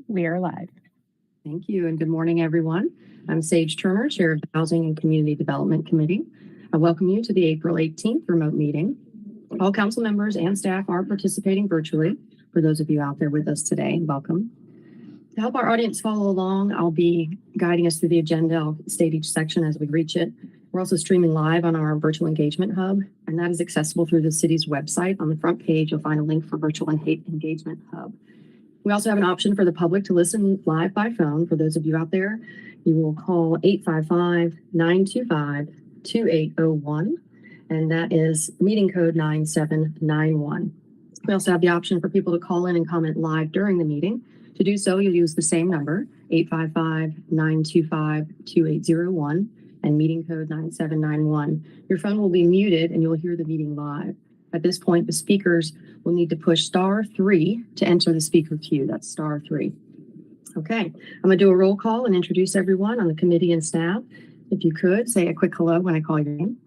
We are live. Thank you, and good morning, everyone. I'm Sage Turner, Chair of the Housing and Community Development Committee. I welcome you to the April 18th remote meeting. All council members and staff are participating virtually. For those of you out there with us today, welcome. To help our audience follow along, I'll be guiding us through the agenda. I'll state each section as we reach it. We're also streaming live on our virtual engagement hub, and that is accessible through the city's website. On the front page, you'll find a link for virtual engagement hub. We also have an option for the public to listen live by phone. For those of you out there, you will call 855-925-2801, and that is meeting code 9791. We also have the option for people to call in and comment live during the meeting. To do so, you'll use the same number, 855-925-2801, and meeting code 9791. Your phone will be muted and you'll hear the meeting live. At this point, the speakers will need to push *3 to enter the speaker queue. That's *3. Okay, I'm going to do a roll call and introduce everyone on the committee and staff. If you could, say a quick hello when I call your name.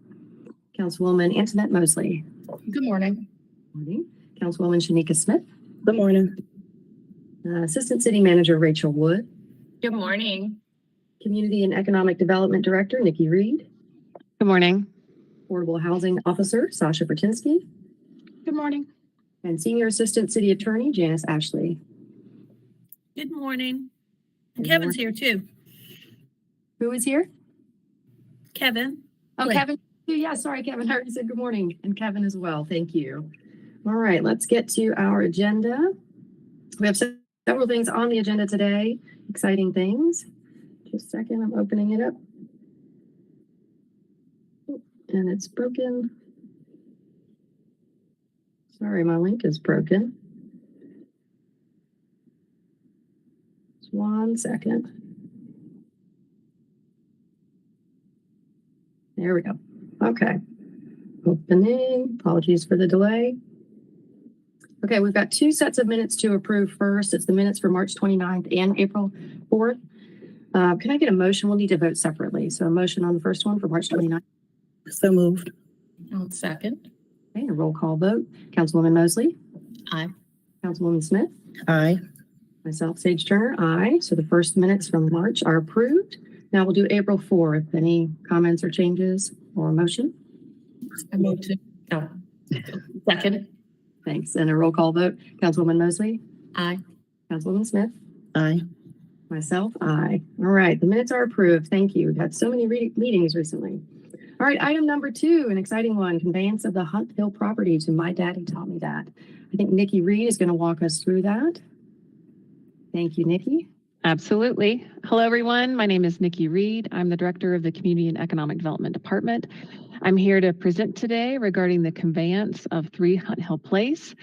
Councilwoman Antoinette Mosley. Good morning. Morning. Councilwoman Shanika Smith. Good morning. Assistant City Manager Rachel Wood. Good morning. Community and Economic Development Director Nikki Reed. Good morning. Affordable Housing Officer Sasha Bertinsky. Good morning. And Senior Assistant City Attorney Janice Ashley. Good morning. Good Kevin's morning. here too. Who is here? Kevin. Oh, Good. Kevin. Yeah, sorry, Kevin. I already said good morning. And Kevin as well. Thank you. All right, let's get to our agenda. We have several things on the agenda today. Exciting things. Just a second, I'm opening it up. And it's broken. Sorry, my link is broken. Just 1 second. There we go. Okay. Opening. Apologies for the delay. Okay, we've got 2 sets of minutes to approve first. It's the minutes for March 29th and April 4th. Can I get a motion? We'll need to vote separately. So a motion on the first one for March 29th. So moved. I'll second. Okay, a roll call vote. Councilwoman Mosley. Aye. Councilwoman Smith. Aye. Myself, Sage Turner. Aye. So the first minutes from March are approved. Now we'll do April 4th. Any comments or changes or a motion? I move to. Oh. Second. Thanks. And a roll call vote. Councilwoman Mosley. Aye. Councilwoman Smith. Aye. Myself, aye. All right, the minutes are approved. Thank you. We've had so many meetings recently. All right, item number 2, an exciting one, conveyance of the Hunt Hill property to My Daddy Taught Me That. I think Nikki Reed is going to walk us through that. Thank you, Nikki. Absolutely. Hello, everyone. My name is Nikki Reed. I'm the Director of the Community and Economic Development Department. I'm here to present today regarding the conveyance of 3 Hunt Hill Place.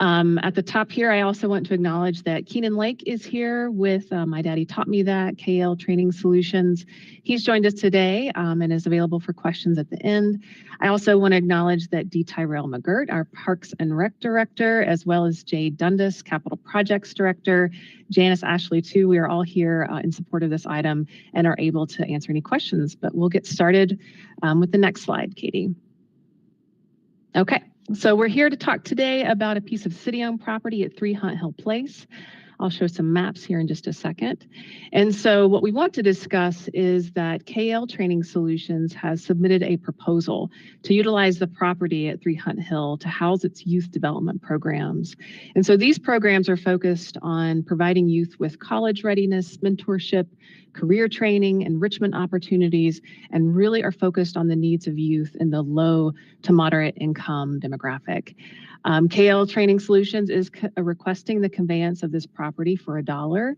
At the top here, I also want to acknowledge that Keenan Lake is here with My Daddy Taught Me That, KL Training Solutions. He's joined us today and is available for questions at the end. I also want to acknowledge that D. Tyrell McGirt, our Parks and Rec Director, as well as Jay Dundas, Capital Projects Director, Janice Ashley too. We are all here in support of this item and are able to answer any questions, but we'll get started with the next slide, Katie. Okay. So we're here to talk today about a piece of city-owned property at 3 Hunt Hill Place. I'll show some maps here in just a second. And so what we want to discuss is that KL Training Solutions has submitted a proposal to utilize the property at 3 Hunt Hill to house its youth development programs. And so these programs are focused on providing youth with college readiness, mentorship, career training, enrichment opportunities, and really are focused on the needs of youth in the low to moderate income demographic. KL Training Solutions is requesting the conveyance of this property for $1.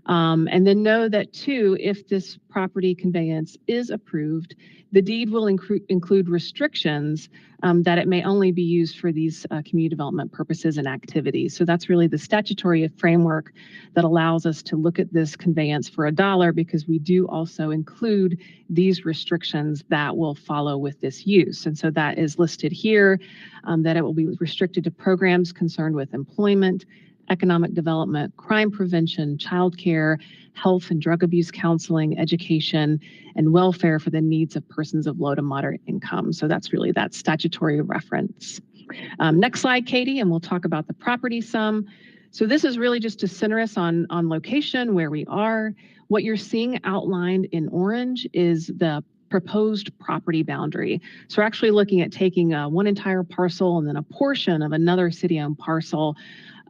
And then know that too, if this property conveyance is approved, the deed will include restrictions that it may only be used for these community development purposes and activities. So that's really the statutory framework that allows us to look at this conveyance for $1, because we do also include these restrictions that will follow with this use. And so that is listed here, that it will be restricted to programs concerned with employment, economic development, crime prevention, childcare, health and drug abuse counseling, education, and welfare for the needs of persons of low to moderate income. So that's really that statutory reference. Next slide, Katie, and we'll talk about the property sum. So this is really just to center us on location, where we are. What you're seeing outlined in orange is the proposed property boundary. So we're actually looking at taking one entire parcel and then a portion of another city-owned parcel,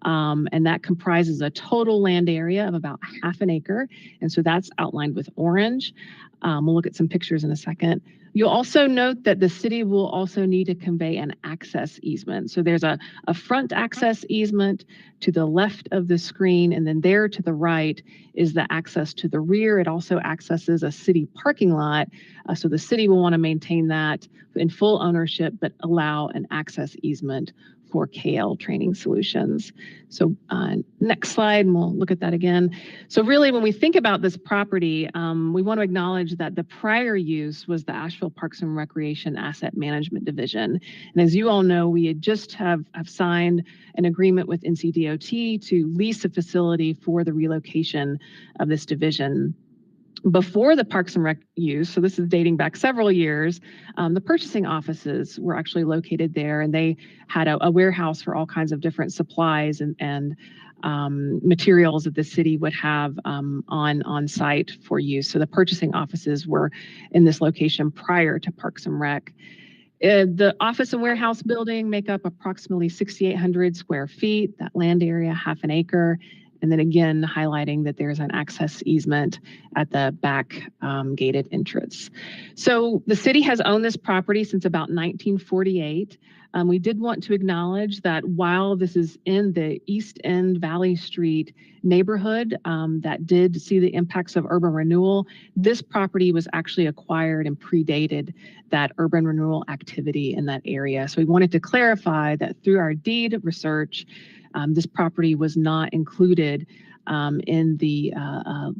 and that comprises a total land area of about 1/2 acre. And so that's outlined with orange. We'll look at some pictures in a second. You'll also note that the city will also need to convey an access easement. So there's a front access easement to the left of the screen, and then there to the right is the access to the rear. It also accesses a city parking lot. So the city will want to maintain that in full ownership, but allow an access easement for KL Training Solutions. So next slide, and we'll look at that again. So really, when we think about this property, we want to acknowledge that the prior use was the Asheville Parks and Recreation Asset Management Division. And as you all know, we had just have signed an agreement with NCDOT to lease a facility for the relocation of this division. Before the Parks and Rec use, so this is dating back several years, the purchasing offices were actually located there, and they had a warehouse for all kinds of different supplies and materials that the city would have on site for use. So the purchasing offices were in this location prior to Parks and Rec. The office and warehouse building make up approximately 6,800 square feet, that land area 1/2 acre. And then again, highlighting that there's an access easement at the back gated entrance. So the city has owned this property since about 1948. We did want to acknowledge that while this is in the East End Valley Street neighborhood that did see the impacts of urban renewal, this property was actually acquired and predated that urban renewal activity in that area. So we wanted to clarify that through our deed research, this property was not included in the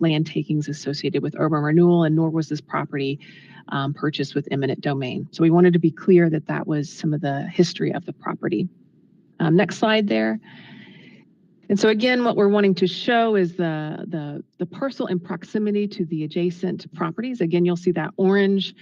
land takings associated with urban renewal, and nor was this property purchased with eminent domain. So we wanted to be clear that that was some of the history of the property. Next slide there. And so again, what we're wanting to show is the parcel in proximity to the adjacent properties. Again, you'll see that orange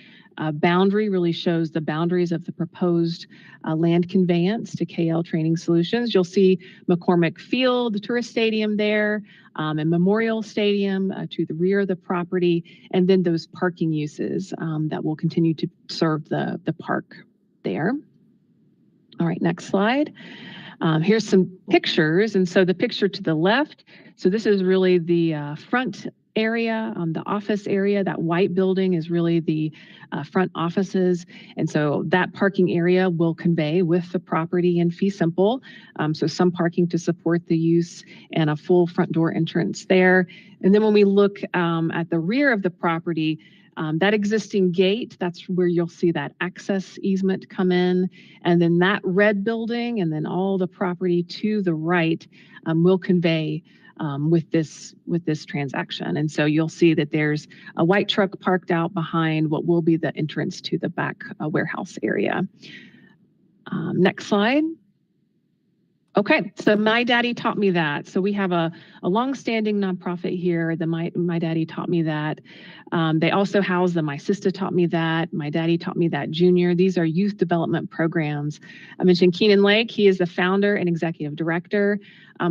boundary really shows the boundaries of the proposed land conveyance to KL Training Solutions. You'll see McCormick Field, the tourist stadium there, and Memorial Stadium to the rear of the property, and then those parking uses that will continue to serve the park there. All right, next slide. Here's some pictures. And so the picture to the left, so this is really the front area, the office area. That white building is really the front offices. And so that parking area will convey with the property in fee simple. So some parking to support the use and a full front door entrance there. And then when we look at the rear of the property, that existing gate, that's where you'll see that access easement come in. And then that red building and then all the property to the right will convey with this transaction. And so you'll see that there's a white truck parked out behind what will be the entrance to the back warehouse area. Next slide. Okay, so My Daddy Taught Me That. So we have a long-standing nonprofit here, the My Daddy Taught Me That. They also house the My Sister Taught Me That, My Daddy Taught Me That Junior. These are youth development programs. I mentioned Keenan Lake. He is the founder and executive director.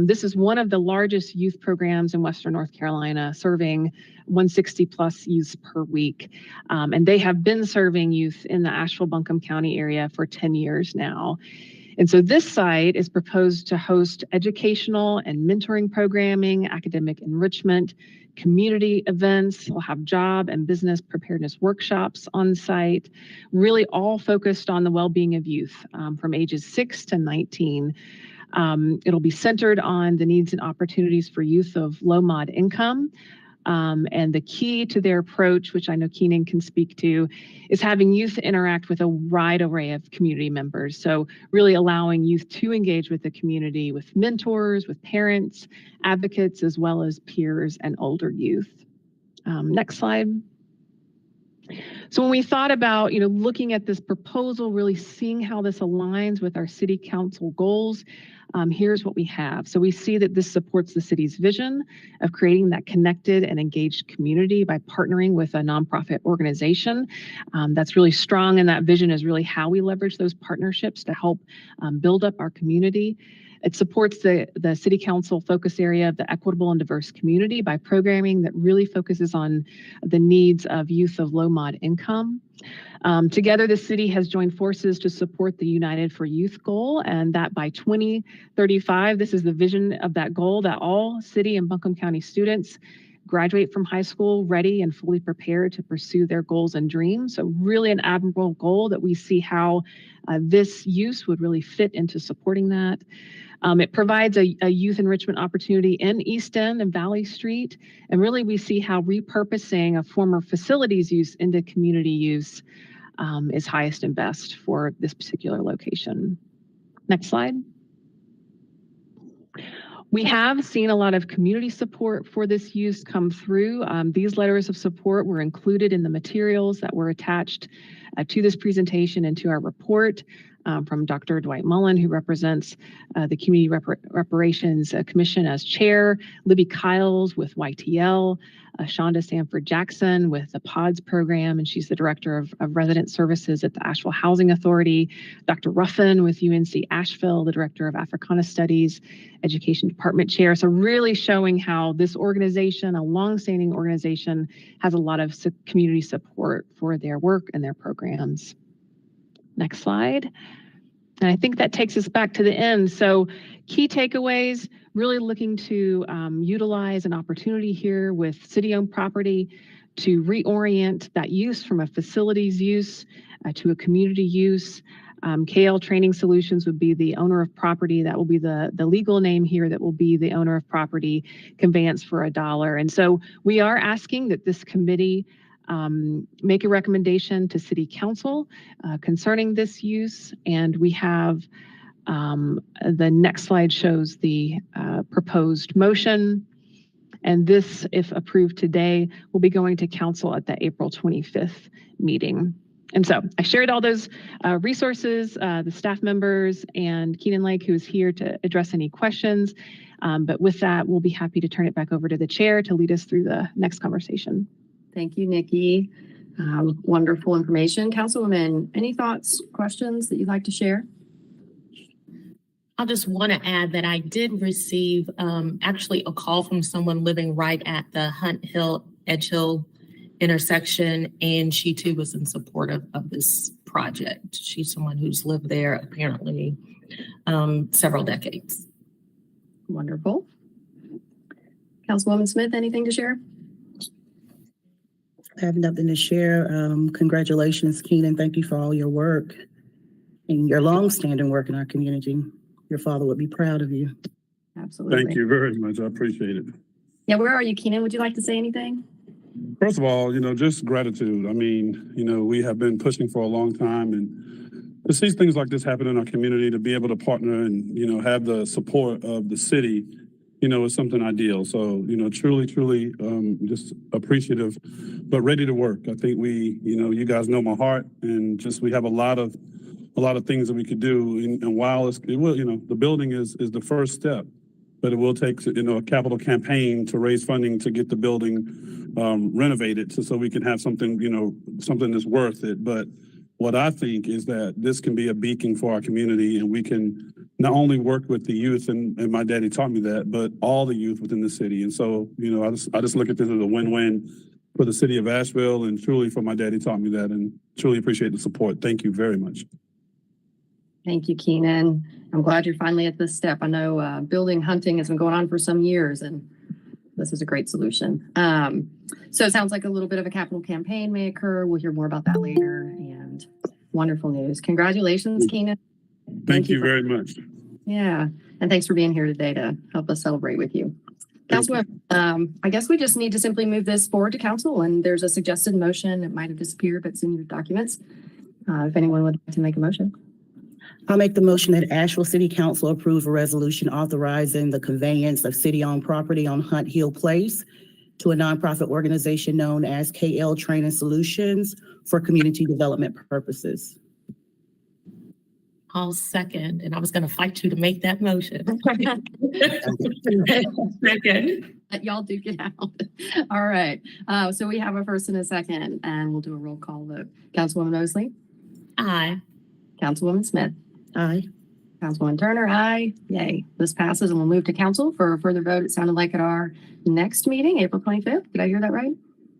This is one of the largest youth programs in Western North Carolina, serving 160 plus youths per week. And they have been serving youth in the Asheville-Buncombe County area for 10 years now. And so this site is proposed to host educational and mentoring programming, academic enrichment, community events. We'll have job and business preparedness workshops on site, really all focused on the well-being of youth from ages 6 to 19. It'll be centered on the needs and opportunities for youth of low mod income. And the key to their approach, which I know Keenan can speak to, is having youth interact with a wide array of community members. So really allowing youth to engage with the community, with mentors, with parents, advocates, as well as peers and older youth. Next slide. So when we thought about, looking at this proposal, really seeing how this aligns with our city council goals, here's what we have. So we see that this supports the city's vision of creating that connected and engaged community by partnering with a nonprofit organization. That's really strong, and that vision is really how we leverage those partnerships to help build up our community. It supports the city council focus area of the equitable and diverse community by programming that really focuses on the needs of youth of low mod income. Together, the city has joined forces to support the United for Youth goal, and that by 2035, this is the vision of that goal, that all city and Buncombe County students graduate from high school ready and fully prepared to pursue their goals and dreams. So really an admirable goal that we see how this use would really fit into supporting that. It provides a youth enrichment opportunity in East End and Valley Street. And really we see how repurposing a former facilities use into community use is highest and best for this particular location. Next slide. We have seen a lot of community support for this use come through. These letters of support were included in the materials that were attached to this presentation and to our report from Dr. Dwight Mullen, who represents the Community Reparations Commission as chair, Libby Kiles with YTL, Shonda Sanford Jackson with the PODS program, and she's the director of resident services at the Asheville Housing Authority, Dr. Ruffin with UNC Asheville, the director of Africana Studies, Education Department chair. So really showing how this organization, a longstanding organization, has a lot of community support for their work and their programs. Next slide. And I think that takes us back to the end. So key takeaways, really looking to utilize an opportunity here with city-owned property to reorient that use from a facilities use to a community use. KL Training Solutions would be the owner of property. That will be the legal name here. That will be the owner of property, conveyance for $1. And so we are asking that this committee make a recommendation to City Council concerning this use. And we have the next slide shows the proposed motion. And this, if approved today, will be going to Council at the April 25th meeting. And so I shared all those resources, the staff members, and Keenan Lake, who is here to address any questions. But with that, we'll be happy to turn it back over to the chair to lead us through the next conversation. Thank you, Nikki. Wonderful information. Councilwoman, any thoughts, questions that you'd like to share? I just want to add that I did receive actually a call from someone living right at the Hunt Hill Edge Hill intersection, and she too was in support of this project. She's someone who's lived there apparently several decades. Wonderful. Councilwoman Smith, anything to share? I have nothing to share. Congratulations, Keenan. Thank you for all your work and your long-standing work in our community. Your father would be proud of you. Absolutely. Thank you very much. I appreciate it. Yeah, where are you, Keenan? Would you like to say anything? First of all, just gratitude. I mean, we have been pushing for a long time, and to see things like this happen in our community, to be able to partner and, have the support of the city, is something ideal. So, truly, just appreciative, but ready to work. I think you guys know my heart, and we have a lot of things that we could do. And while the building is the first step, but it will take, a capital campaign to raise funding to get the building renovated so we can have something, something that's worth it. But what I think is that this can be a beacon for our community, and we can not only work with the youth, and my daddy taught me that, but all the youth within the city. And so, I just look at this as a win-win for the city of Asheville, and truly for my daddy taught me that, and truly appreciate the support. Thank you very much. Thank you, Keenan. I'm glad you're finally at this step. I know building hunting has been going on for some years, and this is a great solution. So it sounds like a little bit of a capital campaign may occur. We'll hear more about that later, and wonderful news. Congratulations, Keenan. Thank you very much. Yeah, and thanks for being here today to help us celebrate with you. Councilwoman, I guess we just need to simply move this forward to council, and there's a suggested motion. It might have disappeared, but it's in your documents. If anyone would like to make a motion. I'll make the motion that Asheville City Council approve a resolution authorizing the conveyance of city-owned property on Hunt Hill Place to a nonprofit organization known as KL Training Solutions for community development purposes. I'll second, and I was going to fight you to make that motion. Second. Y'all do get out. All right. So we have a first and a second, and we'll do a roll call vote. Councilwoman Mosley? Aye. Councilwoman Smith? Aye. Councilwoman Turner, aye. Yay. This passes and we'll move to council for a further vote. It sounded like at our next meeting, April 25th. Did I hear that right?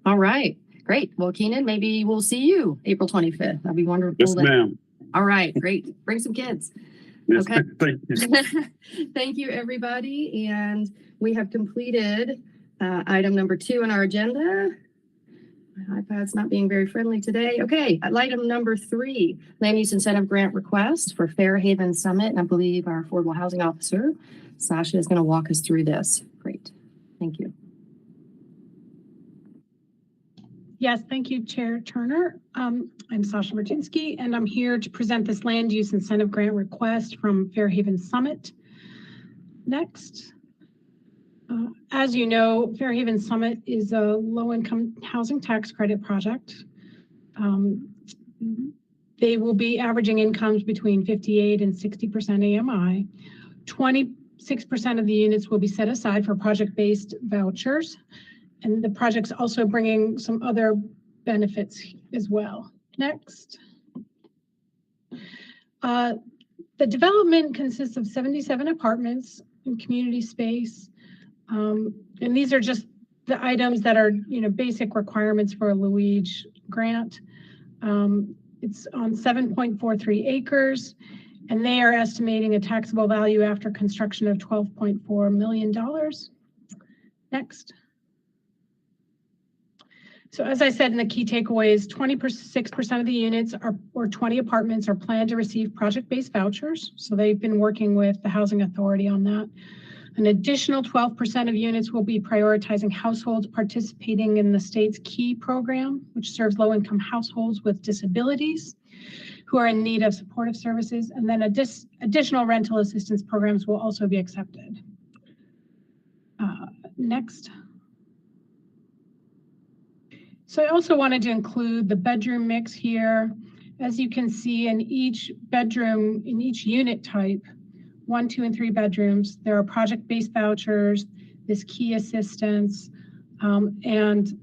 All right. Great. Well, Keenan, maybe we'll see you April 25th. That'd be wonderful. Yes, ma'am. All right. Great. Bring some kids. Yes, Okay. thank you. Thank you, everybody. And we have completed item number 2 on our agenda. My iPad's not being very friendly today. Okay, item number 3, land use incentive grant request for Fairhaven Summit. And I believe our affordable housing officer, Sasha, is going to walk us through this. Great. Thank you. Yes, thank you, Chair Turner. I'm Sasha Martinsky, and I'm here to present this land use incentive grant request from Fairhaven Summit. Next. As you know, Fairhaven Summit is a low-income housing tax credit project. They will be averaging incomes between 58 and 60% AMI. 26% of the units will be set aside for project-based vouchers. And the project's also bringing some other benefits as well. Next. The development consists of 77 apartments and community space. And these are just the items that are, basic requirements for a Luigi grant. It's on 7.43 acres, and they are estimating a taxable value after construction of $12.4 million. Next. So as I said in the key takeaways, 26% of the units or 20 apartments are planned to receive project-based vouchers. So they've been working with the Housing Authority on that. An additional 12% of units will be prioritizing households participating in the state's KEY program, which serves low-income households with disabilities who are in need of supportive services. And then additional rental assistance programs will also be accepted. Next. So I also wanted to include the bedroom mix here. As you can see, in each bedroom, in each unit type, 1, 2, and 3 bedrooms, there are project-based vouchers, this key assistance, and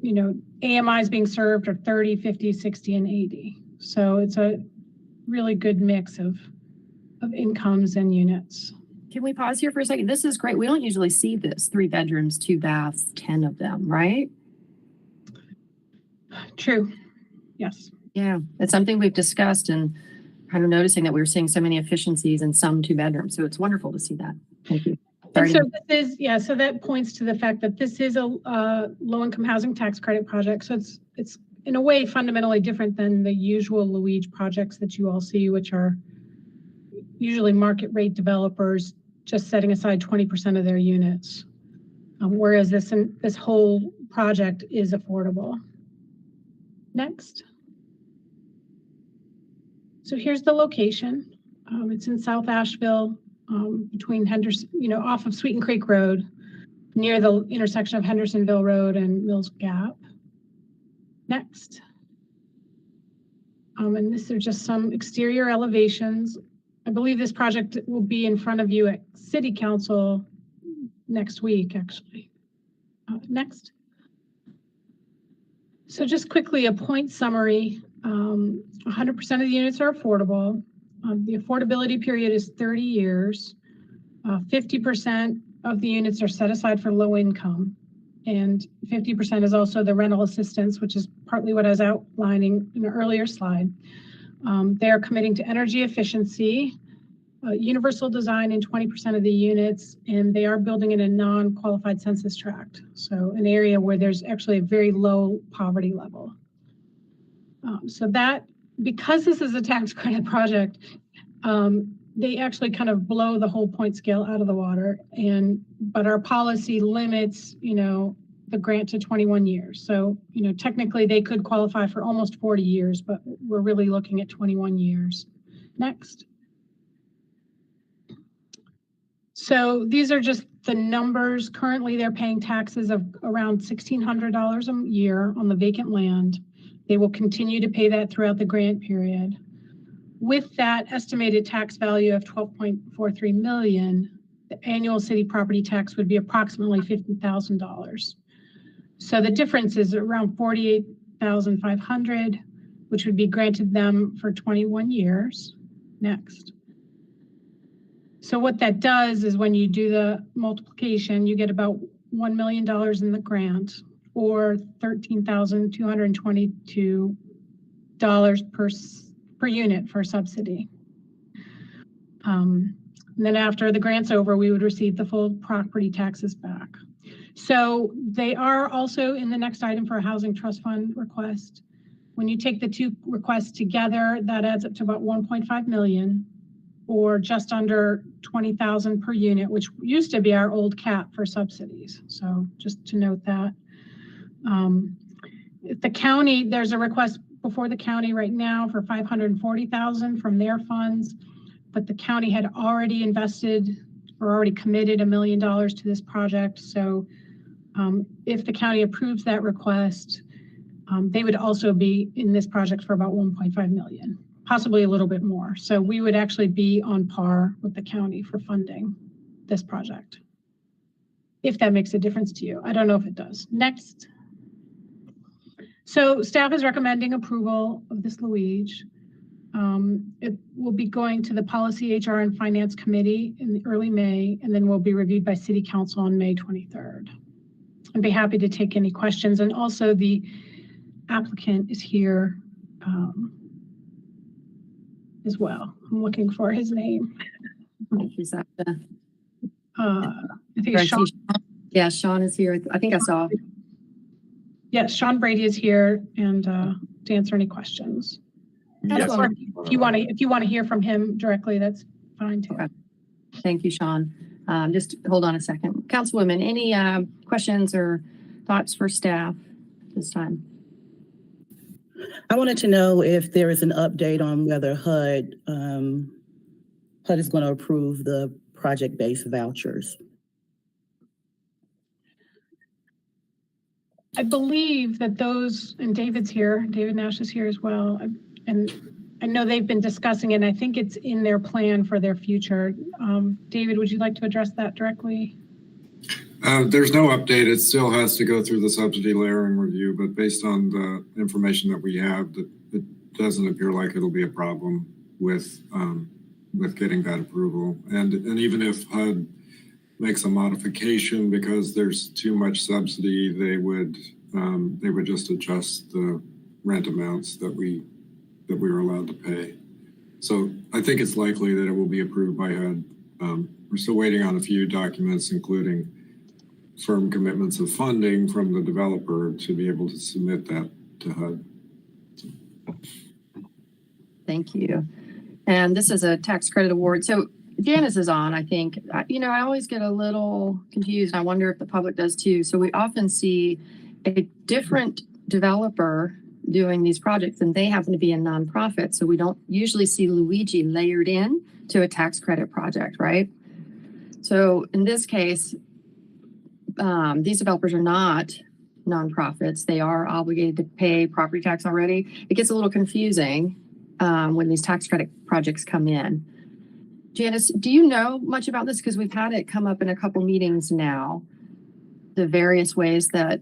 AMIs being served are 30, 50, 60, and 80. So it's a really good mix of incomes and units. Can we pause here for a second? This is great. We don't usually see this 3 bedrooms, 2 baths, 10 of them, right? True. Yes. Yeah, it's something we've discussed and kind of noticing that we were seeing so many efficiencies in some 2 bedrooms. So it's wonderful to see that. Thank you. And so this is, so that points to the fact that this is a low-income housing tax credit project. So it's in a way fundamentally different than the usual Luigi projects that you all see, which are usually market rate developers just setting aside 20% of their units. Whereas this whole project is affordable. Next. So here's the location. It's in South Asheville, between Henderson, off of Sweeten Creek Road, near the intersection of Hendersonville Road and Mills Gap. Next. And these are just some exterior elevations. I believe this project will be in front of you at City Council next week, actually. Next. So just quickly, a point summary. 100% of the units are affordable. The affordability period is 30 years. 50% of the units are set aside for low income. And 50% is also the rental assistance, which is partly what I was outlining in an earlier slide. They are committing to energy efficiency, universal design in 20% of the units, and they are building in a non-qualified census tract. So an area where there's actually a very low poverty level. So that, because this is a tax credit project, they actually kind of blow the whole point scale out of the water. But our policy limits, the grant to 21 years. So, technically they could qualify for almost 40 years, but we're really looking at 21 years. Next. So these are just the numbers. Currently, they're paying taxes of around $1,600 a year on the vacant land. They will continue to pay that throughout the grant period. With that estimated tax value of $12.43 million, the annual city property tax would be approximately $50,000. So the difference is around $48,500, which would be granted them for 21 years. Next. So what that does is when you do the multiplication, you get about $1 million in the grant, or $13,222 per unit for subsidy. And then after the grant's over, we would receive the full property taxes back. So they are also in the next item for a housing trust fund request. When you take the two requests together, that adds up to about 1.5 million, or just under 20,000 per unit, which used to be our old cap for subsidies. So just to note that. The county, there's a request before the county right now for 540,000 from their funds, but the county had already invested or already committed $1 million to this project. So if the county approves that request, they would also be in this project for about 1.5 million, possibly a little bit more. So we would actually be on par with the county for funding this project. If that makes a difference to you. I don't know if it does. Next. So staff is recommending approval of this Luigi. It will be going to the Policy, HR, and Finance Committee in the early May, and then will be reviewed by City Council on May 23rd. I'd be happy to take any questions. And also the applicant is here as well. I'm looking for his name. Is that I think it's Sean. Yeah, Sean is here. I think I saw. Yes, Sean Brady is here and to answer any questions. Yes. Or if you want to hear from him directly, that's fine too. Okay. Thank you, Sean. Just hold on a second. Councilwoman, any questions or thoughts for staff this time? I wanted to know if there is an update on whether HUD is going to approve the project-based vouchers. I believe that those, and David's here, David Nash is here as well. And I know they've been discussing it, and I think it's in their plan for their future. David, would you like to address that directly? There's no update. It still has to go through the subsidy layering review, but based on the information that we have, it doesn't appear like it'll be a problem with getting that approval. And even if HUD makes a modification because there's too much subsidy, they would just adjust the rent amounts that we were allowed to pay. So I think it's likely that it will be approved by HUD. We're still waiting on a few documents, including firm commitments of funding from the developer to be able to submit that to HUD. Thank you. And this is a tax credit award. So Janice is on, I think. I always get a little confused. I wonder if the public does too. So we often see a different developer doing these projects, and they happen to be a nonprofit. So we don't usually see Luigi layered in to a tax credit project, right? So in this case, these developers are not nonprofits. They are obligated to pay property tax already. It gets a little confusing when these tax credit projects come in. Janice, do you know much about this? Because we've had it come up in a couple meetings now, the various ways that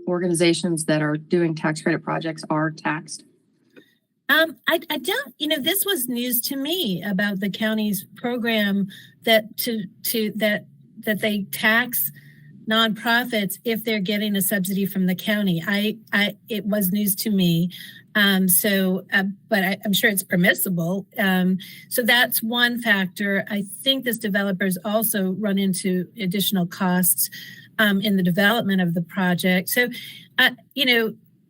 organizations that are doing tax credit projects are taxed. I don't, this was news to me about the county's program that that they tax nonprofits if they're getting a subsidy from the county. It was news to me. But I'm sure it's permissible. So that's one factor. I think this developers also run into additional costs in the development of the project. So,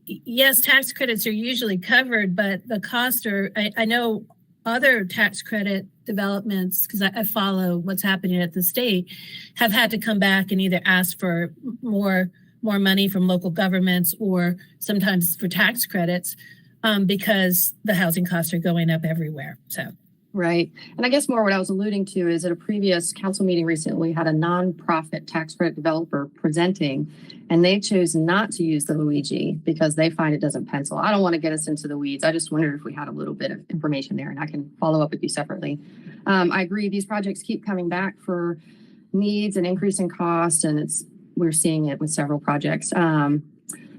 yes, tax credits are usually covered, but the costs are, I know other tax credit developments, because I follow what's happening at the state, have had to come back and either ask for more money from local governments or sometimes for tax credits because the housing costs are going up everywhere. So. Right. And I guess more what I was alluding to is at a previous council meeting recently, we had a nonprofit tax credit developer presenting, and they chose not to use the Luigi because they find it doesn't pencil. I don't want to get us into the weeds. I just wondered if we had a little bit of information there, and I can follow up with you separately. I agree. These projects keep coming back for needs and increasing costs, and we're seeing it with several projects.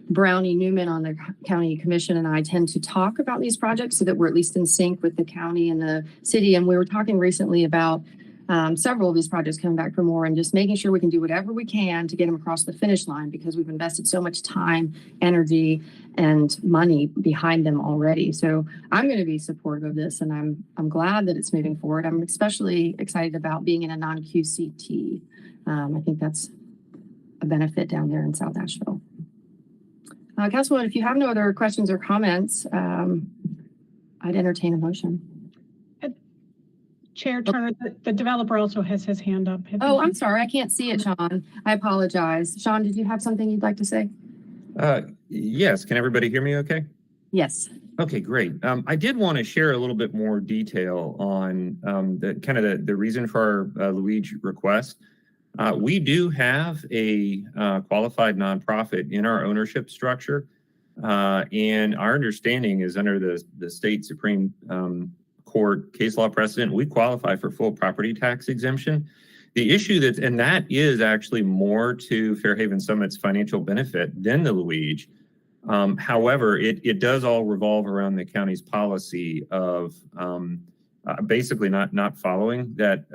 Brownie Newman on the county commission and I tend to talk about these projects so that we're at least in sync with the county and the city. And we were talking recently about several of these projects coming back for more and just making sure we can do whatever we can to get them across the finish line because we've invested so much time, energy, and money behind them already. So I'm going to be supportive of this, and I'm glad that it's moving forward. I'm especially excited about being in a non-QCT. I think that's a benefit down there in South Asheville. Councilwoman, if you have no other questions or comments, I'd entertain a motion. Chair Turner, the developer also has his hand up. Oh, I'm sorry. I can't see it, Sean. I apologize. Sean, did you have something you'd like to say? Yes. Can everybody hear me okay? Yes. Okay, great. I did want to share a little bit more detail on the reason for our Luigi request. We do have a qualified nonprofit in our ownership structure, and our understanding is under the state Supreme Court case law precedent, we qualify for full property tax exemption. The issue that is actually more to Fairhaven Summit's financial benefit than the Luigi. However, it does all revolve around the county's policy of basically not following that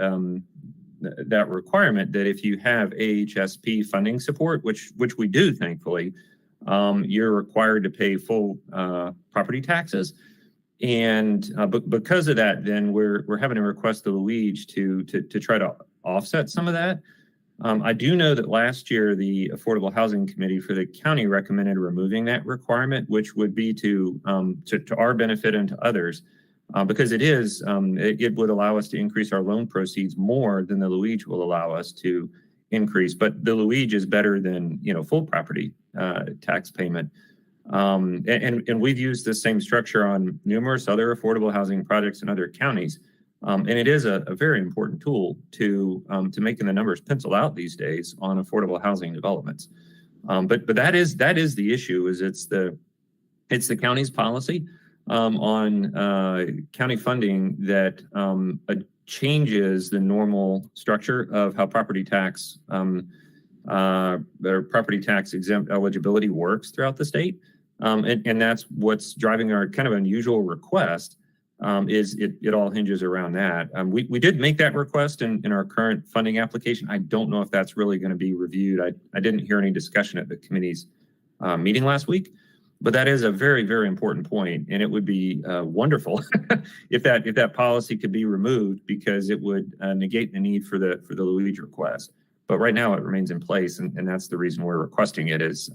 requirement that if you have AHSP funding support, which we do, thankfully, you're required to pay full property taxes. And because of that, then we're having to request the Luigi to try to offset some of that. I do know that last year the Affordable Housing Committee for the county recommended removing that requirement, which would be to our benefit and to others, because it would allow us to increase our loan proceeds more than the Luigi will allow us to increase. But the Luigi is better than full property tax payment. And we've used the same structure on numerous other affordable housing projects in other counties. And it is a very important tool to making the numbers pencil out these days on affordable housing developments. But that is the issue. Is it's the county's policy on county funding that changes the normal structure of how property tax exempt eligibility works throughout the state. And that's what's driving our kind of unusual request. Is it all hinges around that. We did make that request in our current funding application. I don't know if that's really going to be reviewed. I didn't hear any discussion at the committee's meeting last week, but that is a very, very important point, and it would be wonderful if that policy could be removed because it would negate the need for the Luigi request. But right now it remains in place, and that's the reason we're requesting it is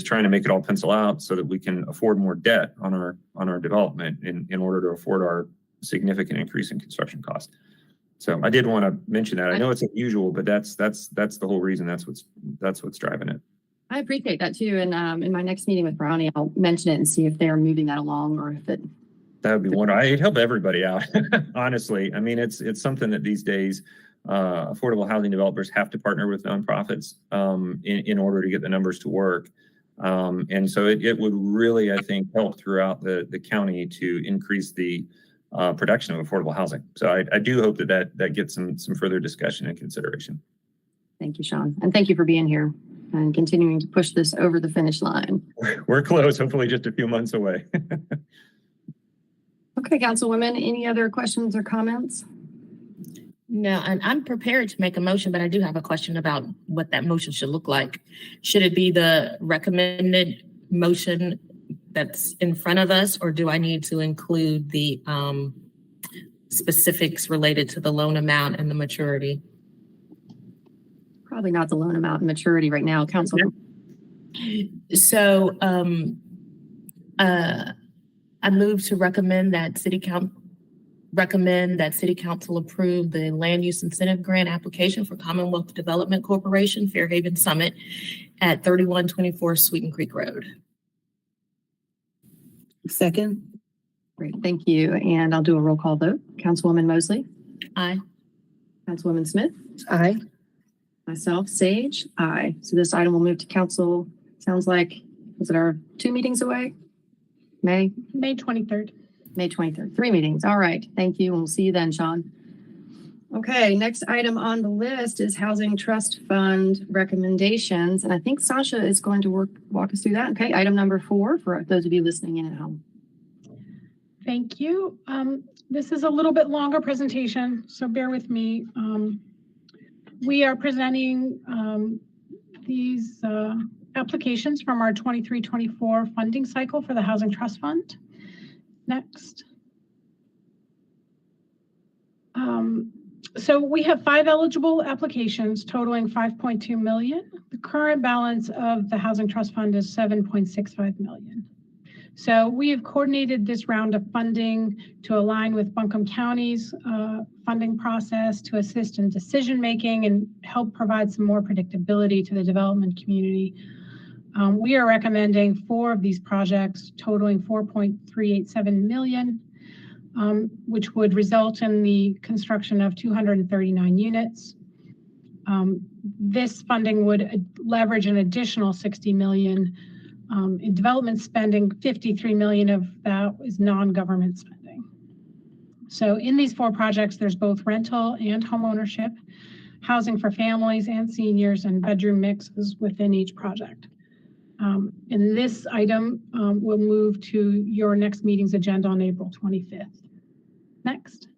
trying to make it all pencil out so that we can afford more debt on our development in order to afford our significant increase in construction costs. So I did want to mention that. I know it's unusual, but that's the whole reason. That's what's driving it. I appreciate that too. And in my next meeting with Brownie, I'll mention it and see if they're moving that along or if it. That would be wonderful. I'd help everybody out. Honestly, I mean, it's something that these days affordable housing developers have to partner with nonprofits in order to get the numbers to work. And so it would really, I think, help throughout the county to increase the production of affordable housing. So I do hope that gets some further discussion and consideration. Thank you, Sean. And thank you for being here and continuing to push this over the finish line. We're close, hopefully just a few months away. Okay, Councilwoman, any other questions or comments? No, and I'm prepared to make a motion, but I do have a question about what that motion should look like. Should it be the recommended motion that's in front of us, or do I need to include the specifics related to the loan amount and the maturity? Probably not the loan amount and maturity right now, Council. So I move to recommend that City Council approve the land use incentive grant application for Commonwealth Development Corporation, Fairhaven Summit at 3124 Sweeten Creek Road. Second. Great, thank you. And I'll do a roll call vote. Councilwoman Mosley? Aye. Councilwoman Smith? Aye. Myself, Sage? Aye. So this item will move to council. Sounds like, was it our 2 meetings away? May 23rd. May 23rd, 3 meetings. All right. Thank you. And we'll see you then, Sean. Okay, next item on the list is Housing Trust Fund recommendations. And I think Sasha is going to walk us through that. Okay, item number 4 for those of you listening in at home. Thank you. This is a little bit longer presentation, so bear with me. We are presenting these applications from our 23-24 funding cycle for the Housing Trust Fund. Next. So we have 5 eligible applications totaling 5.2 million. The current balance of the Housing Trust Fund is 7.65 million. So we have coordinated this round of funding to align with Buncombe County's funding process to assist in decision making and help provide some more predictability to the development community. We are recommending 4 of these projects totaling 4.387 million. Which would result in the construction of 239 units. This funding would leverage an additional 60 million in development spending. 53 million of that is non-government spending. So in these 4 projects, there's both rental and home ownership, housing for families and seniors, and bedroom mixes within each project. And this item will move to your next meeting's agenda on April 25th. Next.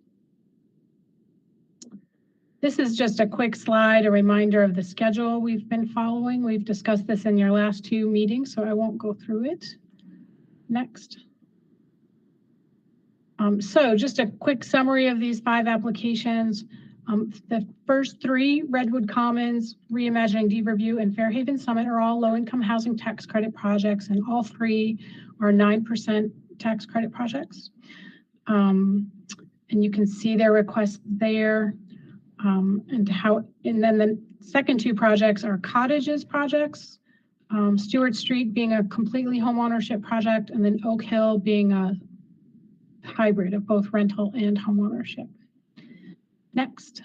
This is just a quick slide, a reminder of the schedule we've been following. We've discussed this in your last 2 meetings, so I won't go through it. Next. So just a quick summary of these 5 applications. The first 3, Redwood Commons, Reimagining Deep Review, and Fairhaven Summit, are all low-income housing tax credit projects, and all 3 are 9% tax credit projects. And you can see their requests there. And then the second 2 projects are cottages projects, Stewart Street being a completely home ownership project, and then Oak Hill being a hybrid of both rental and home ownership. Next.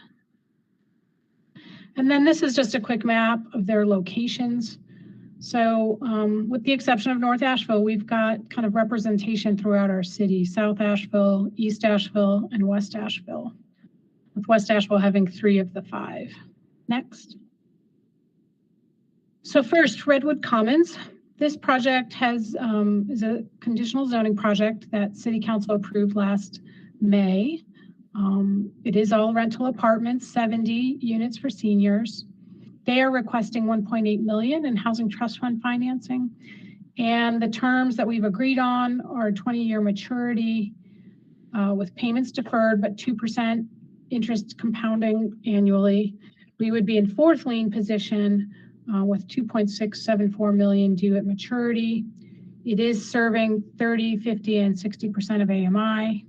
And then this is just a quick map of their locations. So with the exception of North Asheville, we've got kind of representation throughout our city: South Asheville, East Asheville, and West Asheville, with West Asheville having 3 of the 5. Next. So first, Redwood Commons. This project is a conditional zoning project that City Council approved last May. It is all rental apartments, 70 units for seniors. They are requesting 1.8 million in Housing Trust Fund financing. And the terms that we've agreed on are 20-year maturity with payments deferred, but 2% interest compounding annually. We would be in 4th lien position with 2.674 million due at maturity. It is serving 30, 50, and 60% of AMI.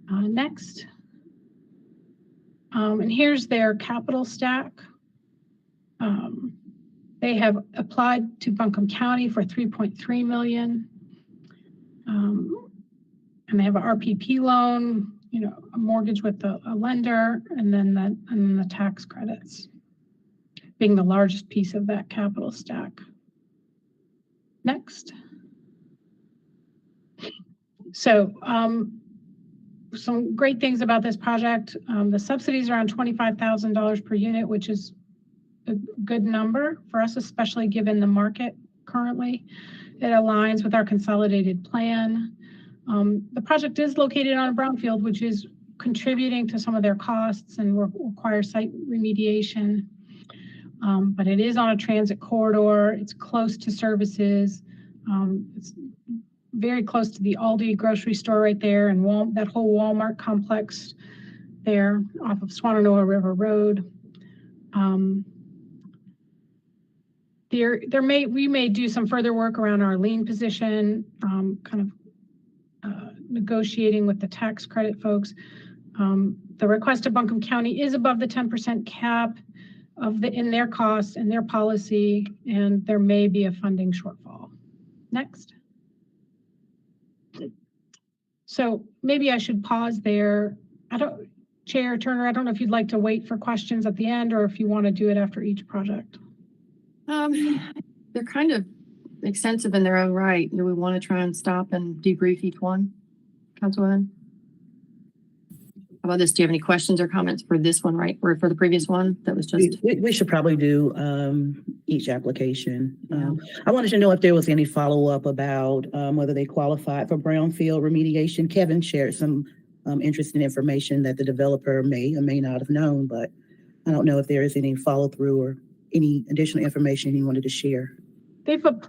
Next. And here's their capital stack. They have applied to Buncombe County for 3.3 million. And they have a RPP loan, a mortgage with a lender, and then the tax credits being the largest piece of that capital stack. Next. So some great things about this project. The subsidies are around $25,000 per unit, which is a good number for us, especially given the market currently. It aligns with our consolidated plan. The project is located on a brownfield, which is contributing to some of their costs and requires site remediation. But it is on a transit corridor. It's close to services. It's very close to the Aldi grocery store right there, and that whole Walmart complex there off of Swananoa River Road. We may do some further work around our lien position, negotiating with the tax credit folks. The request of Buncombe County is above the 10% cap in their costs and their policy, and there may be a funding shortfall. Next. So maybe I should pause there. Chair Turner, I don't know if you'd like to wait for questions at the end or if you want to do it after each project. They're kind of extensive in their own right. Do we want to try and stop and debrief each one, Councilwoman? How about this? Do you have any questions or comments for this one, right? Or for the previous one that was just? We should probably do each application. I wanted to know if there was any follow-up about whether they qualified for brownfield remediation. Kevin shared some interesting information that the developer may or may not have known, but I don't know if there is any follow-through or any additional information he wanted to share.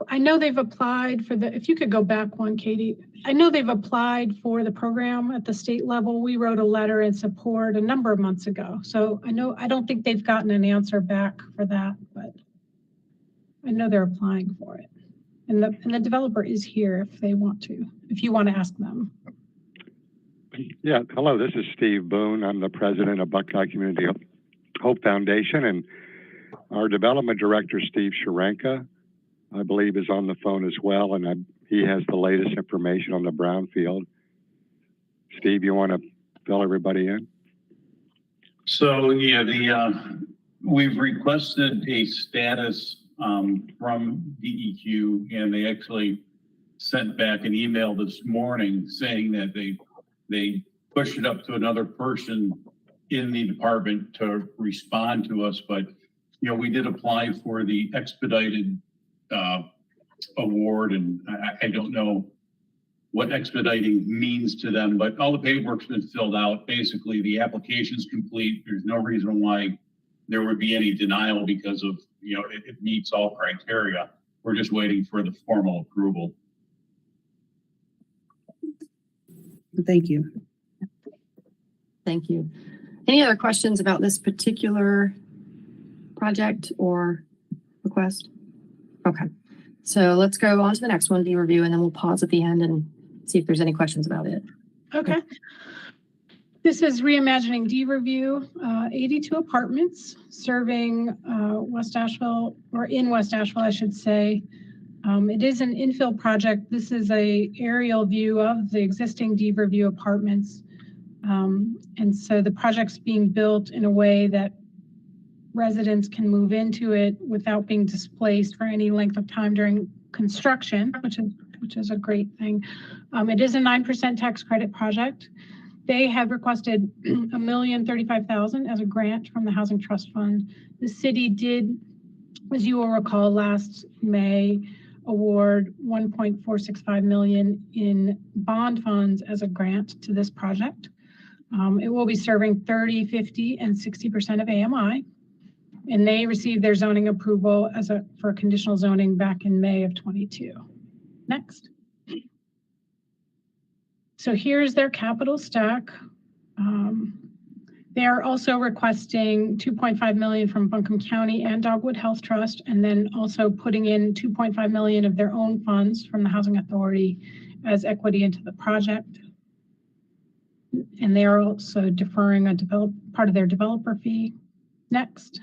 I know they've applied for if you could go back one, Katie. I know they've applied for the program at the state level. We wrote a letter in support a number of months ago. So I don't think they've gotten an answer back for that, but I know they're applying for it. And the developer is here if you want to ask them. Yeah, hello, this is Steve Boone. I'm the president of Buckeye Community Hope Foundation, and our development director, Steve Sharenka, I believe is on the phone as well, and he has the latest information on the brownfield. Steve, you want to fill everybody in? So yeah, we've requested a status from DEQ, and they actually sent back an email this morning saying that they pushed it up to another person in the department to respond to us. But we did apply for the expedited award, and I don't know what expediting means to them, but all the paperwork's been filled out. Basically, the application's complete. There's no reason why there would be any denial because of, it meets all criteria. We're just waiting for the formal approval. Thank you. Thank you. Any other questions about this particular project or request? Okay, so let's go on to the next one, the review, and then we'll pause at the end and see if there's any questions about it. Okay. This is Reimagining D Review, 82 apartments serving West Asheville, or in West Asheville, I should say. It is an infill project. This is an aerial view of the existing D Review apartments. And so the project's being built in a way that residents can move into it without being displaced for any length of time during construction, which is a great thing. It is a 9% tax credit project. They have requested $1,035,000 as a grant from the Housing Trust Fund. The city did, as you will recall, last May award $1.465 million in bond funds as a grant to this project. It will be serving 30, 50, and 60% of AMI. And they received their zoning approval for conditional zoning back in May of 22. Next. So here's their capital stack. They are also requesting $2.5 million from Buncombe County and Dogwood Health Trust, and then also putting in $2.5 million of their own funds from the Housing Authority as equity into the project. And they are also deferring part of their developer fee. Next.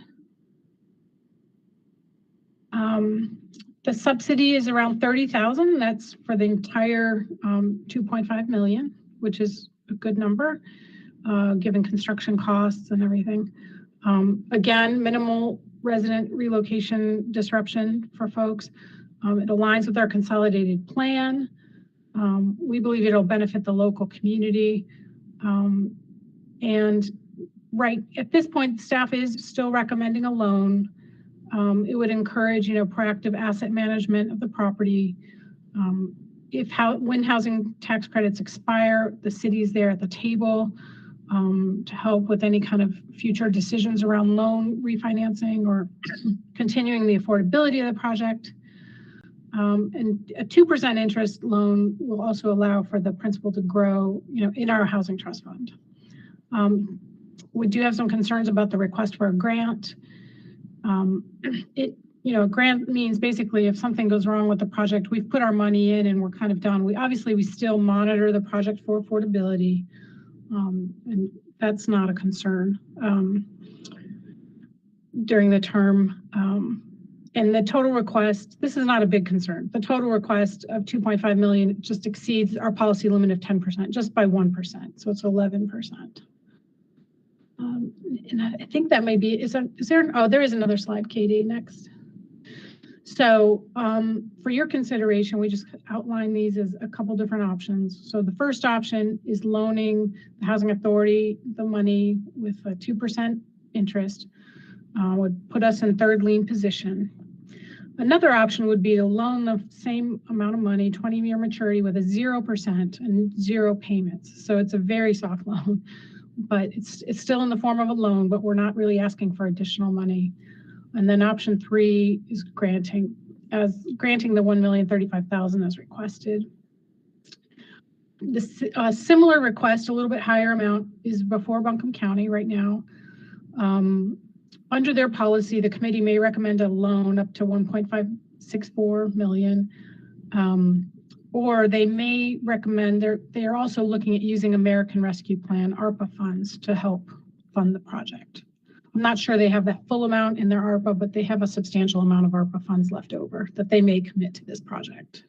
The subsidy is around $30,000. That's for the entire $2.5 million, which is a good number, given construction costs and everything. Again, minimal resident relocation disruption for folks. It aligns with our consolidated plan. We believe it'll benefit the local community. And right at this point, staff is still recommending a loan. It would encourage, proactive asset management of the property. When housing tax credits expire, the city's there at the table to help with any kind of future decisions around loan refinancing or continuing the affordability of the project. And a 2% interest loan will also allow for the principal to grow, in our housing trust fund. We do have some concerns about the request for a grant. A grant means basically if something goes wrong with the project, we've put our money in and we're kind of done. We still monitor the project for affordability, and that's not a concern during the term. And the total request, this is not a big concern. The total request of $2.5 million just exceeds our policy limit of 10%, just by 1%. So it's 11%. And I think that may be, there is another slide, Katie, next. So for your consideration, we just outline these as a couple different options. So the first option is loaning the Housing Authority the money with a 2% interest, would put us in third lien position. Another option would be to loan the same amount of money, 20-year maturity with a 0% and 0 payments. So it's a very soft loan, but it's still in the form of a loan, but we're not really asking for additional money. And then option 3 is granting the $1,035,000 as requested. The similar request, a little bit higher amount, is before Buncombe County right now. Under their policy, the committee may recommend a loan up to $1.564 million, or they may recommend, they're also looking at using American Rescue Plan ARPA funds to help fund the project. I'm not sure they have that full amount in their ARPA, but they have a substantial amount of ARPA funds left over that they may commit to this project.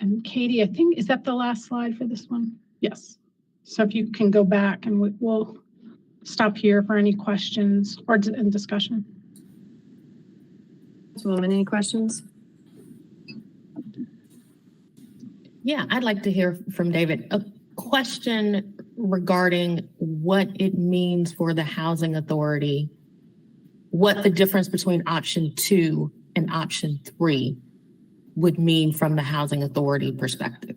And Katie, I think, is that the last slide for this one? Yes. So if you can go back, and we'll stop here for any questions or in discussion. Councilwoman, any questions? Yeah, I'd like to hear from David. A question regarding what it means for the Housing Authority, what the difference between option 2 and option 3 would mean from the Housing Authority perspective.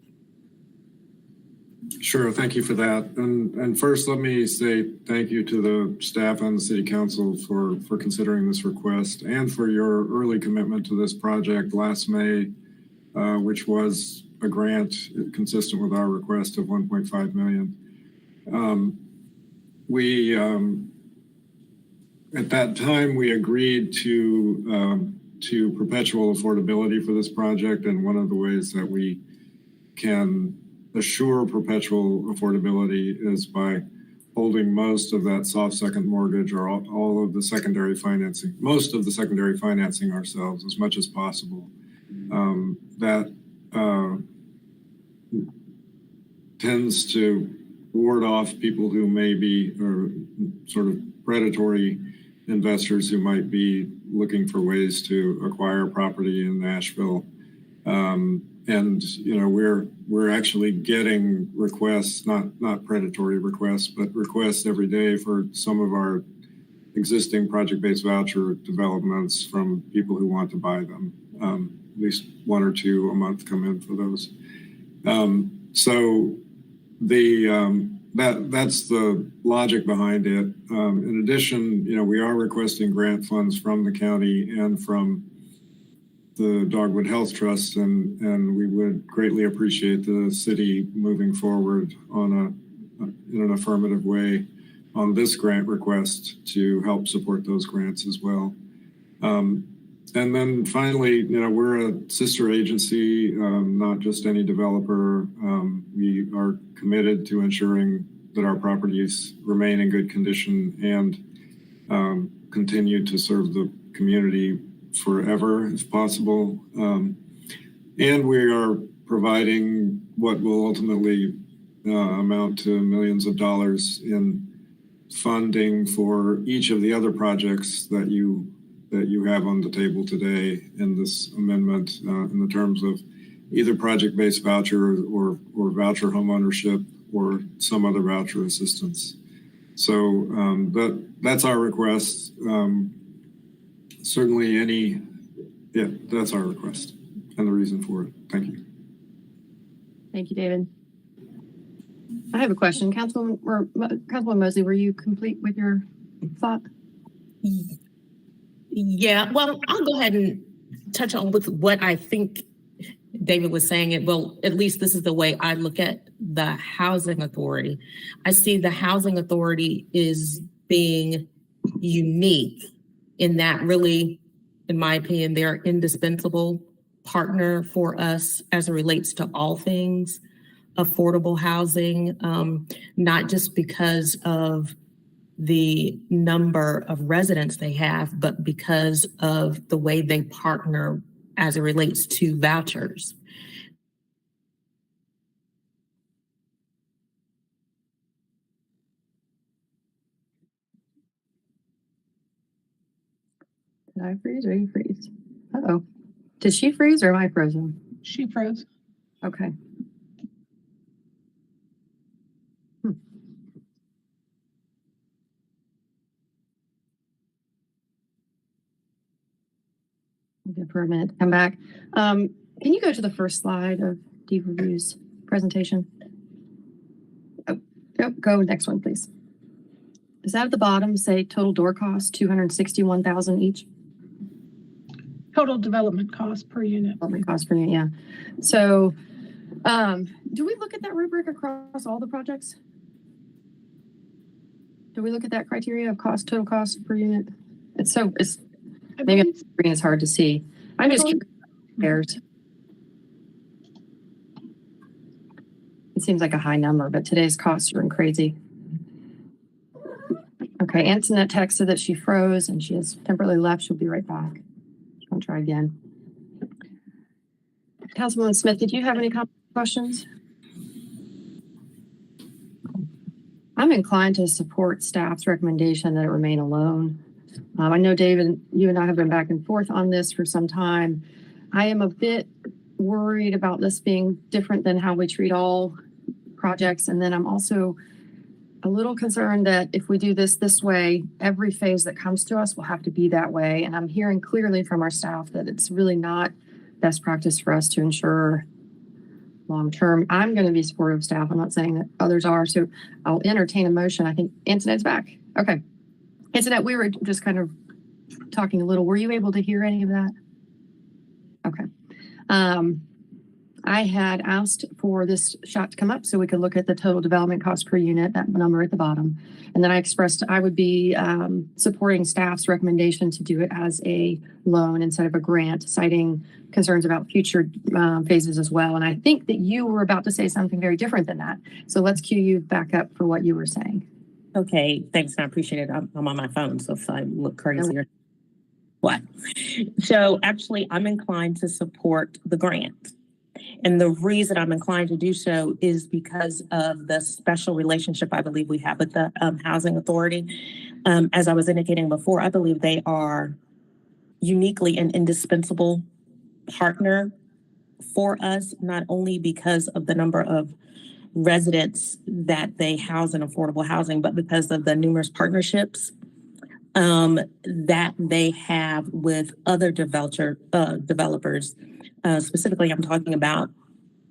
Sure, thank you for that. And first, let me say thank you to the staff and the City Council for considering this request and for your early commitment to this project last May, which was a grant consistent with our request of $1.5 million. At that time, we agreed to perpetual affordability for this project, and one of the ways that we can assure perpetual affordability is by holding most of that soft second mortgage or all of the secondary financing, most of the secondary financing ourselves as much as possible. That tends to ward off people who may be or sort of predatory investors who might be looking for ways to acquire property in Asheville. And you know, we're actually getting requests, not predatory requests, but requests every day for some of our existing project-based voucher developments from people who want to buy them. At least 1 or 2 a month come in for those. So that's the logic behind it. In addition, you know, we are requesting grant funds from the county and from the Dogwood Health Trust, and we would greatly appreciate the city moving forward in an affirmative way on this grant request to help support those grants as well. And then finally, you know, we're a sister agency, not just any developer. We are committed to ensuring that our properties remain in good condition and continue to serve the community forever if possible. And we are providing what will ultimately amount to millions of dollars in funding for each of the other projects that you have on the table today in this amendment, in the terms of either project-based voucher or voucher homeownership or some other voucher assistance. So that's our request. Certainly that's our request and the reason for it. Thank you. Thank you, David. I have a question. Councilwoman Mosley, were you complete with your thought? Yeah, well, I'll go ahead and touch on with what I think David was saying. Well, at least this is the way I look at the Housing Authority. I see the Housing Authority is being unique in that really, in my opinion, they're an indispensable partner for us as it relates to all things affordable housing, not just because of the number of residents they have, but because of the way they partner as it relates to vouchers. Did I freeze or you freeze? Uh-oh. Did she freeze or am I frozen? She froze. Okay. Give her a minute to come back. Can you go to the first slide of Deep Review's presentation? Oh, go next one, please. Is that at the bottom say total door cost, 261,000 each? Total development cost per unit. Development cost per unit, yeah. So, do we look at that rubric across all the projects? Do we look at that criteria of cost, total cost per unit? It's maybe on the screen it's hard to see. I'm just curious. It seems like a high number, but today's costs are crazy. Okay, Antoinette texted that she froze and she has temporarily left. She'll be right back. I'll try again. Councilwoman Smith, did you have any questions? I'm inclined to support staff's recommendation that it remain alone. I know, David, you and I have been back and forth on this for some time. I am a bit worried about this being different than how we treat all projects. And then I'm also a little concerned that if we do this way, every phase that comes to us will have to be that way. And I'm hearing clearly from our staff that it's really not best practice for us to ensure long-term. I'm going to be supportive of staff. I'm not saying that others are. So I'll entertain a motion. I think Antoinette's back. Okay. Antoinette, we were just kind of talking a little. Were you able to hear any of that? Okay. I had asked for this shot to come up so we could look at the total development cost per unit, that number at the bottom. And then I expressed I would be supporting staff's recommendation to do it as a loan instead of a grant, citing concerns about future phases as well. And I think that you were about to say something very different than that. So let's cue you back up for what you were saying. Okay, thanks. I appreciate it. I'm on my phone, so if I look crazy or what. So actually, I'm inclined to support the grant. And the reason I'm inclined to do so is because of the special relationship I believe we have with the Housing Authority. As I was indicating before, I believe they are uniquely an indispensable partner for us, not only because of the number of residents that they house in affordable housing, but because of the numerous partnerships that they have with other developers. Specifically, I'm talking about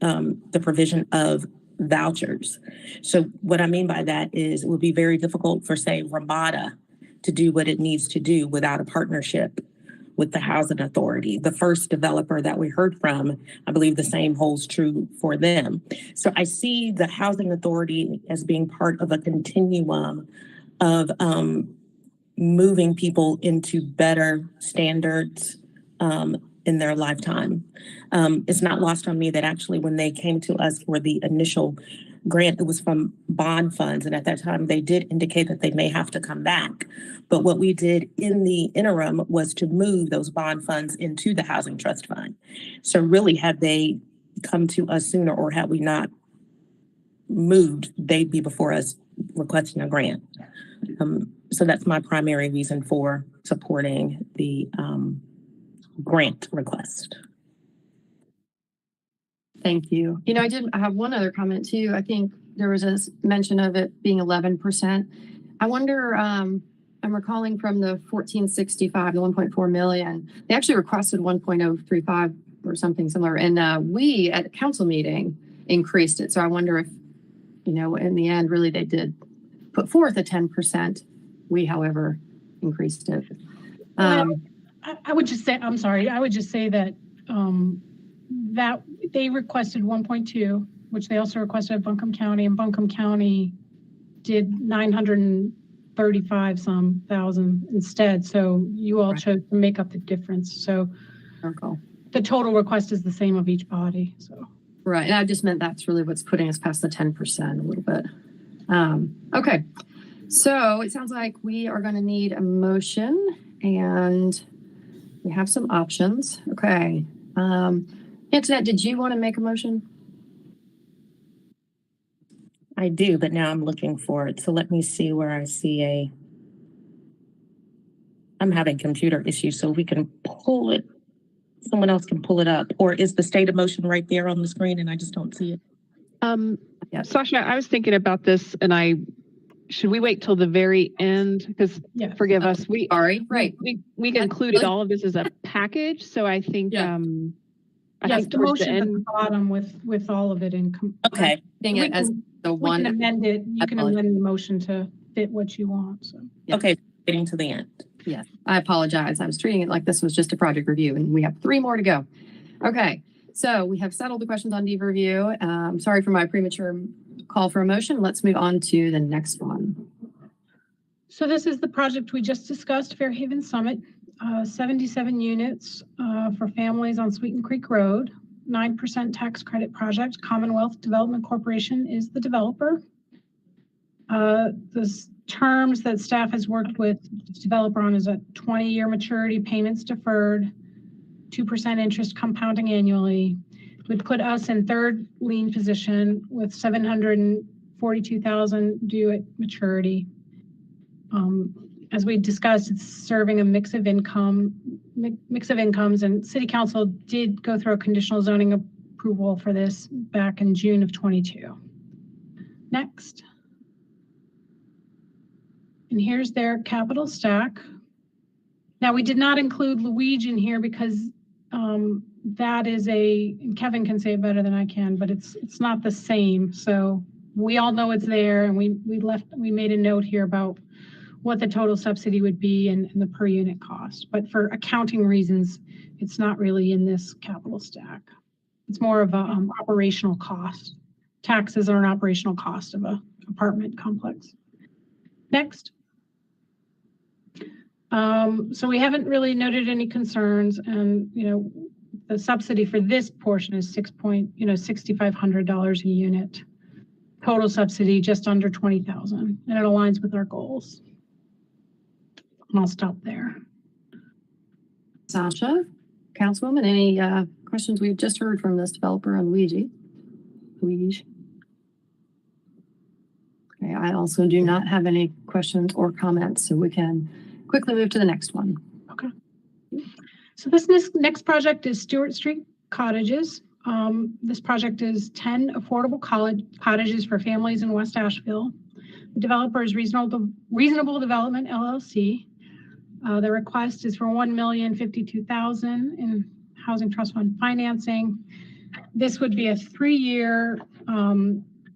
the provision of vouchers. So what I mean by that is it would be very difficult for, say, Ramada to do what it needs to do without a partnership with the Housing Authority. The first developer that we heard from, I believe the same holds true for them. So I see the Housing Authority as being part of a continuum of moving people into better standards in their lifetime. It's not lost on me that actually when they came to us for the initial grant, it was from bond funds. And at that time, they did indicate that they may have to come back. But what we did in the interim was to move those bond funds into the Housing Trust Fund. So really, had they come to us sooner or had we not moved, they'd be before us requesting a grant. So that's my primary reason for supporting the grant request. Thank you. You know, I have one other comment too. I think there was a mention of it being 11%. I wonder, I'm recalling from the 1465, the 1.4 million, they actually requested 1.035 or something similar. And we at the council meeting increased it. So I wonder if, you know, in the end, really they did put forth a 10%. We, however, increased it. I would just say, I'm sorry, I would just say that that they requested 1.2, which they also requested at Buncombe County, and Buncombe County did 935 thousand instead. So you all chose to make up the difference. So the total request is the same of each body. So right, and I just meant that's really what's putting us past the 10% a little bit. Okay, so it sounds like we are going to need a motion, and we have some options. Okay. Antoinette, did you want to make a motion? I do, but now I'm looking for it. So let me see where I see I'm having computer issues, so we can pull it someone else can pull it up, or is the state of motion right there on the screen and I just don't see it? Sasha, I was thinking about this and should we wait till the very end? Because Yeah. forgive us, we Right. we included all of this as a package. So I think, Yeah. I Yes, think the towards the motion's at the end. bottom with all of it in. Okay. Seeing it as the We can one. amend it. You can apologize. amend the motion to fit what you want, so. Yeah. Okay, getting to the end. Yes, I apologize. I was treating it like this was just a project review and we have 3 more to go. Okay, so we have settled the questions on deed review. Sorry for my premature call for a motion. Let's move on to the next one. So this is the project we just discussed, Fairhaven Summit, 77 units for families on Sweeten Creek Road, 9% tax credit project. Commonwealth Development Corporation is the developer. The terms that staff has worked with the developer on is a 20-year maturity, payments deferred, 2% interest compounding annually. Would put us in third lien position with $742,000 due at maturity. As we discussed, it's serving a mix of incomes, and City Council did go through a conditional zoning approval for this back in June of 22. Next. And here's their capital stack. Now, we did not include Luigi in here because that is and Kevin can say it better than I can, but it's not the same. So we all know it's there, and we made a note here about what the total subsidy would be and the per unit cost. But for accounting reasons, it's not really in this capital stack. It's more of a operational cost. Taxes are an operational cost of a apartment complex. Next. So we haven't really noted any concerns, and the subsidy for this portion is $6,500 a unit. Total subsidy just under $20,000, and it aligns with our goals. And I'll stop there. Sasha, Councilwoman, any questions? We've just heard from this developer and Luigi. Okay, I also do not have any questions or comments, so we can quickly move to the next one. Okay. So this next project is Stewart Street Cottages. This project is 10 affordable cottages for families in West Asheville. The developer is Reasonable Development LLC. The request is for $1,052,000 in Housing Trust Fund financing. This would be a 3-year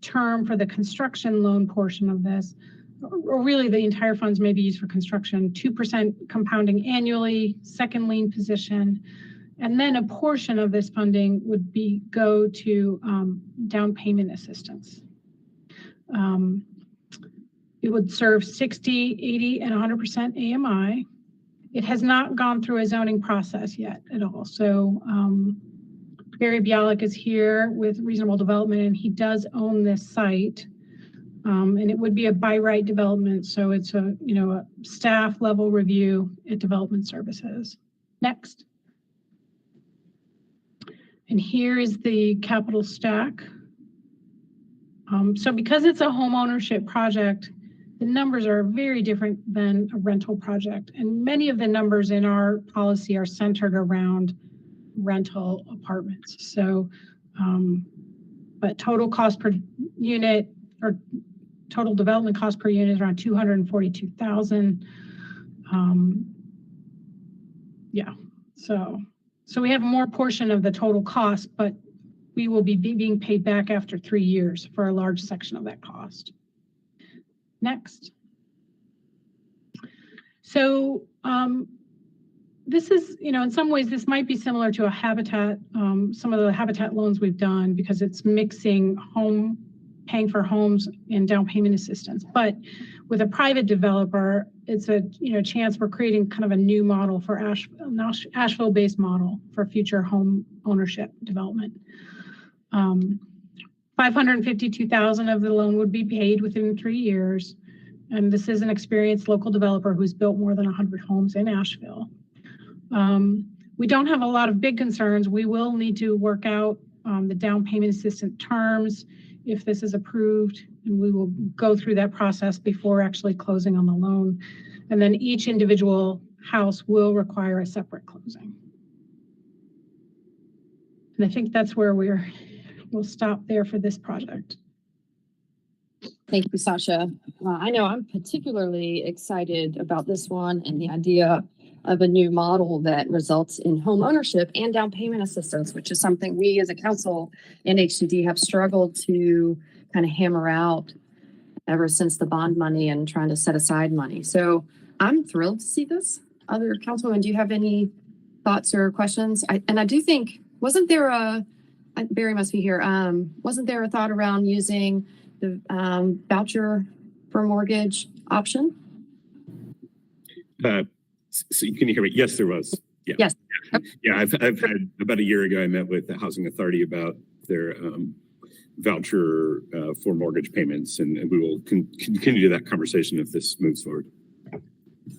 term for the construction loan portion of this, or really the entire funds may be used for construction. 2% compounding annually, second lien position, and then a portion of this funding would go to down payment assistance. It would serve 60, 80, and 100% AMI. It has not gone through a zoning process yet at all. So Barry Bialik is here with Reasonable Development, and he does own this site. And it would be a by right development. So it's a staff level review at Development Services. Next. And here is the capital stack. So because it's a home ownership project, the numbers are very different than a rental project. And many of the numbers in our policy are centered around rental apartments. So, but total cost per unit, or total development cost per unit is around $242,000. Yeah, so we have more portion of the total cost, but we will be being paid back after 3 years for a large section of that cost. Next. So this is, in some ways, this might be similar to a Habitat, some of the Habitat loans we've done, because it's mixing paying for homes and down payment assistance. But with a private developer, it's a chance for creating kind of a new model for Asheville-based model for future home ownership development. $552,000 of the loan would be paid within 3 years. And this is an experienced local developer who's built more than 100 homes in Asheville. We don't have a lot of big concerns. We will need to work out the down payment assistance terms if this is approved, and we will go through that process before actually closing on the loan. And then each individual house will require a separate closing. And I think that's where we'll stop there for this project. Thank you, Sasha. I know I'm particularly excited about this one and the idea of a new model that results in home ownership and down payment assistance, which is something we as a council and HCD have struggled to kind of hammer out ever since the bond money and trying to set aside money. So I'm thrilled to see this. Other councilwomen, do you have any thoughts or questions? I do think, wasn't there Barry must be here, wasn't there a thought around using the voucher for mortgage option? So can you hear me? Yes, there was. Yeah. Yes. Yeah, I've had about a year ago, I met with the Housing Authority about their voucher for mortgage payments, and we will continue that conversation if this moves forward.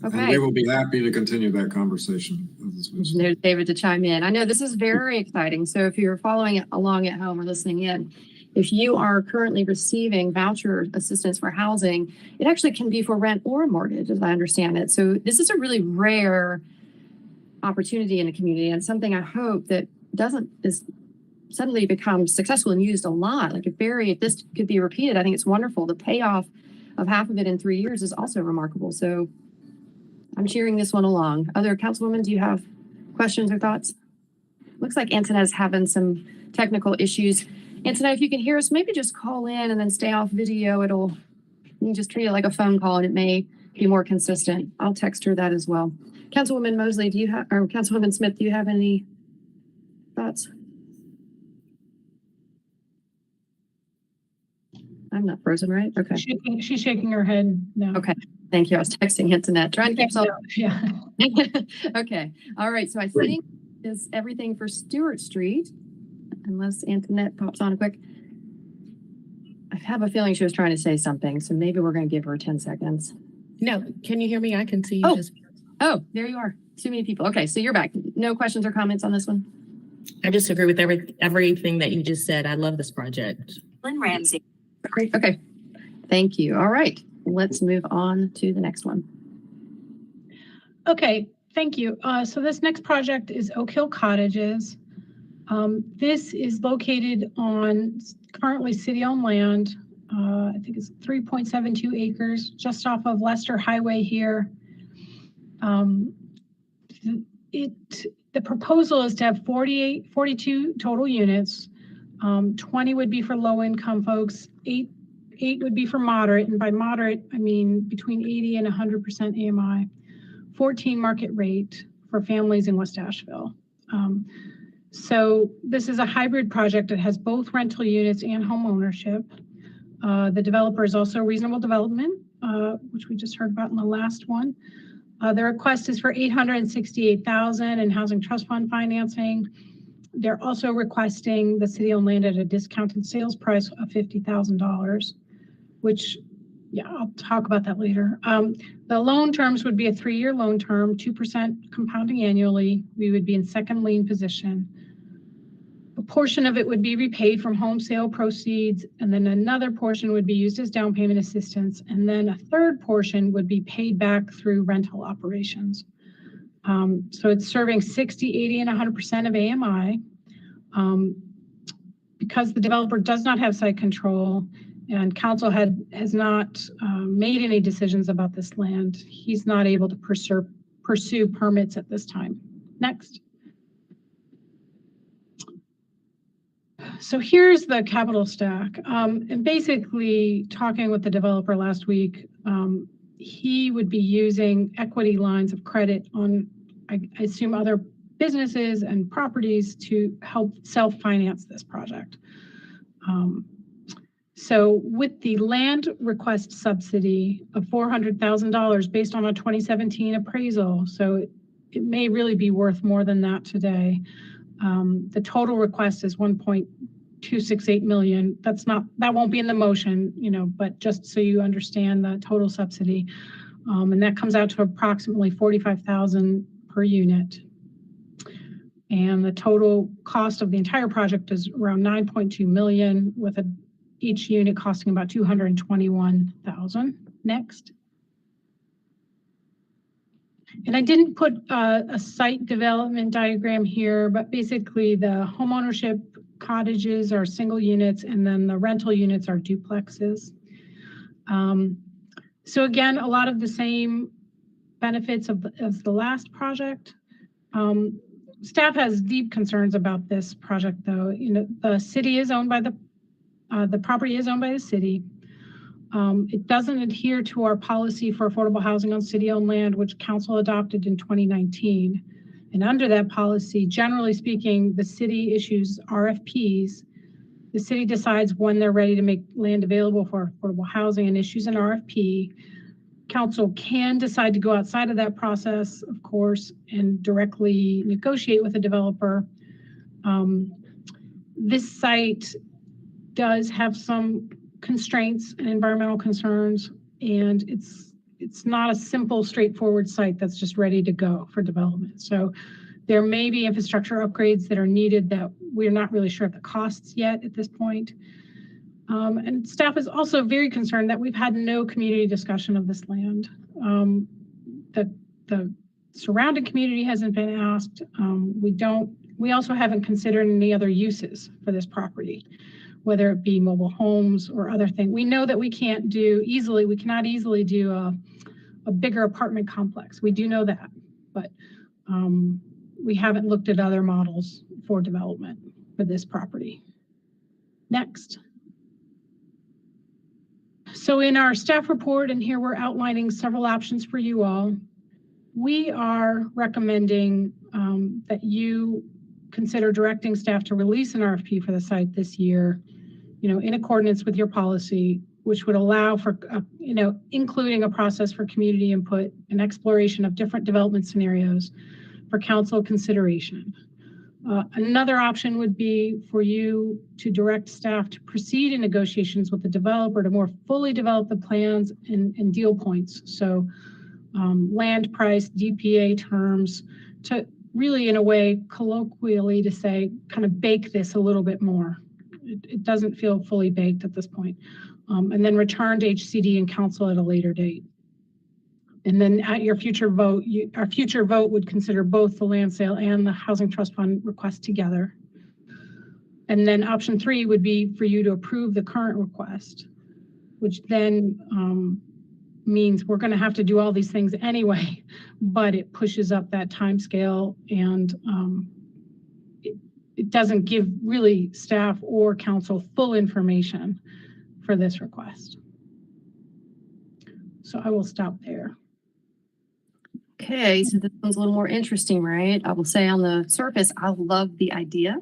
Okay. And we will be happy to continue that conversation. There's David to chime in. I know this is very exciting. So if you're following it along at home or listening in, if you are currently receiving voucher assistance for housing, it actually can be for rent or mortgage, as I understand it. So this is a really rare opportunity in a community, and something I hope that is suddenly become successful and used a lot. Like if this could be repeated, I think it's wonderful. The payoff of half of it in 3 years is also remarkable. So I'm cheering this one along. Other councilwomen, do you have questions or thoughts? Looks like Antonette's having some technical issues. Antoinette, if you can hear us, maybe just call in and then stay off video. You can just treat it like a phone call and it may be more consistent. I'll text her that as well. Councilwoman Mosley, or Councilwoman Smith, do you have any thoughts? I'm not frozen, right? Okay. She's shaking her head no. Okay. Thank you. I was texting Antoinette, trying to keep us Yeah. Okay. All right. So I think is everything for Stewart Street, unless Antoinette pops on quick. I have a feeling she was trying to say something, so maybe we're going to give her 10 seconds. No, can you hear me? I can see you. Oh, there you are. Too many people. Okay, so you're back. No questions or comments on this one? I just agree with everything that you just said. I love this project. Lynn Ramsey. Great. Okay. Thank you. All right. Let's move on to the next one. Okay. Thank you. So this next project is Oak Hill Cottages. This is located on currently city-owned land. I think it's 3.72 acres just off of Leicester Highway here. The proposal is to have 42 total units. 20 would be for low-income folks. Eight would be for moderate, and by moderate I mean between 80 and 100% AMI. 14 market rate for families in West Asheville. So this is a hybrid project that has both rental units and home ownership. The developer is also Reasonable Development, which we just heard about in the last one. The request is for $868,000 in Housing Trust Fund financing. They're also requesting the city-owned land at a discounted sales price of $50,000, which, yeah, I'll talk about that later. The loan terms would be a 3-year loan term, 2% compounding annually. We would be in second lien position. A portion of it would be repaid from home sale proceeds, and then another portion would be used as down payment assistance, and then a third portion would be paid back through rental operations. So it's serving 60, 80, and 100% of AMI. Because the developer does not have site control and council has not made any decisions about this land, he's not able to pursue permits at this time. Next. So here's the capital stack. And basically talking with the developer last week, he would be using equity lines of credit on, I assume, other businesses and properties to help self-finance this project. So with the land request subsidy of $400,000 based on a 2017 appraisal, so it may really be worth more than that today. The total request is $1.268 million. That won't be in the motion, but just so you understand the total subsidy. And that comes out to approximately $45,000 per unit. And the total cost of the entire project is around $9.2 million, with each unit costing about $221,000. Next. And I didn't put a site development diagram here, but basically the homeownership cottages are single units and then the rental units are duplexes. So again, a lot of the same benefits of the last project. Staff has deep concerns about this project though. You know, the city is owned by the property is owned by the city. It doesn't adhere to our policy for affordable housing on city-owned land, which council adopted in 2019. And under that policy, generally speaking, the city issues RFPs. The city decides when they're ready to make land available for affordable housing and issues an RFP. Council can decide to go outside of that process, of course, and directly negotiate with a developer. This site does have some constraints and environmental concerns, and it's not a simple, straightforward site that's just ready to go for development. So there may be infrastructure upgrades that are needed that we're not really sure of the costs yet at this point. And staff is also very concerned that we've had no community discussion of this land. The surrounding community hasn't been asked. We also haven't considered any other uses for this property, whether it be mobile homes or other things. We know that we cannot easily do a bigger apartment complex. We do know that, but we haven't looked at other models for development for this property. Next. So in our staff report, and here we're outlining several options for you all. We are recommending that you consider directing staff to release an RFP for the site this year, in accordance with your policy, which would allow for, including a process for community input and exploration of different development scenarios for council consideration. Another option would be for you to direct staff to proceed in negotiations with the developer to more fully develop the plans and deal points. So land price, DPA terms, to really, in a way, colloquially to say, kind of bake this a little bit more. It doesn't feel fully baked at this point. And then return to HCD and council at a later date. And then at your future vote, our future vote would consider both the land sale and the housing trust fund request together. And then option 3 would be for you to approve the current request, which then means we're going to have to do all these things anyway, but it pushes up that time scale, and it doesn't give really staff or council full information for this request. So I will stop there. Okay, so this one's a little more interesting, right? I will say on the surface, I love the idea.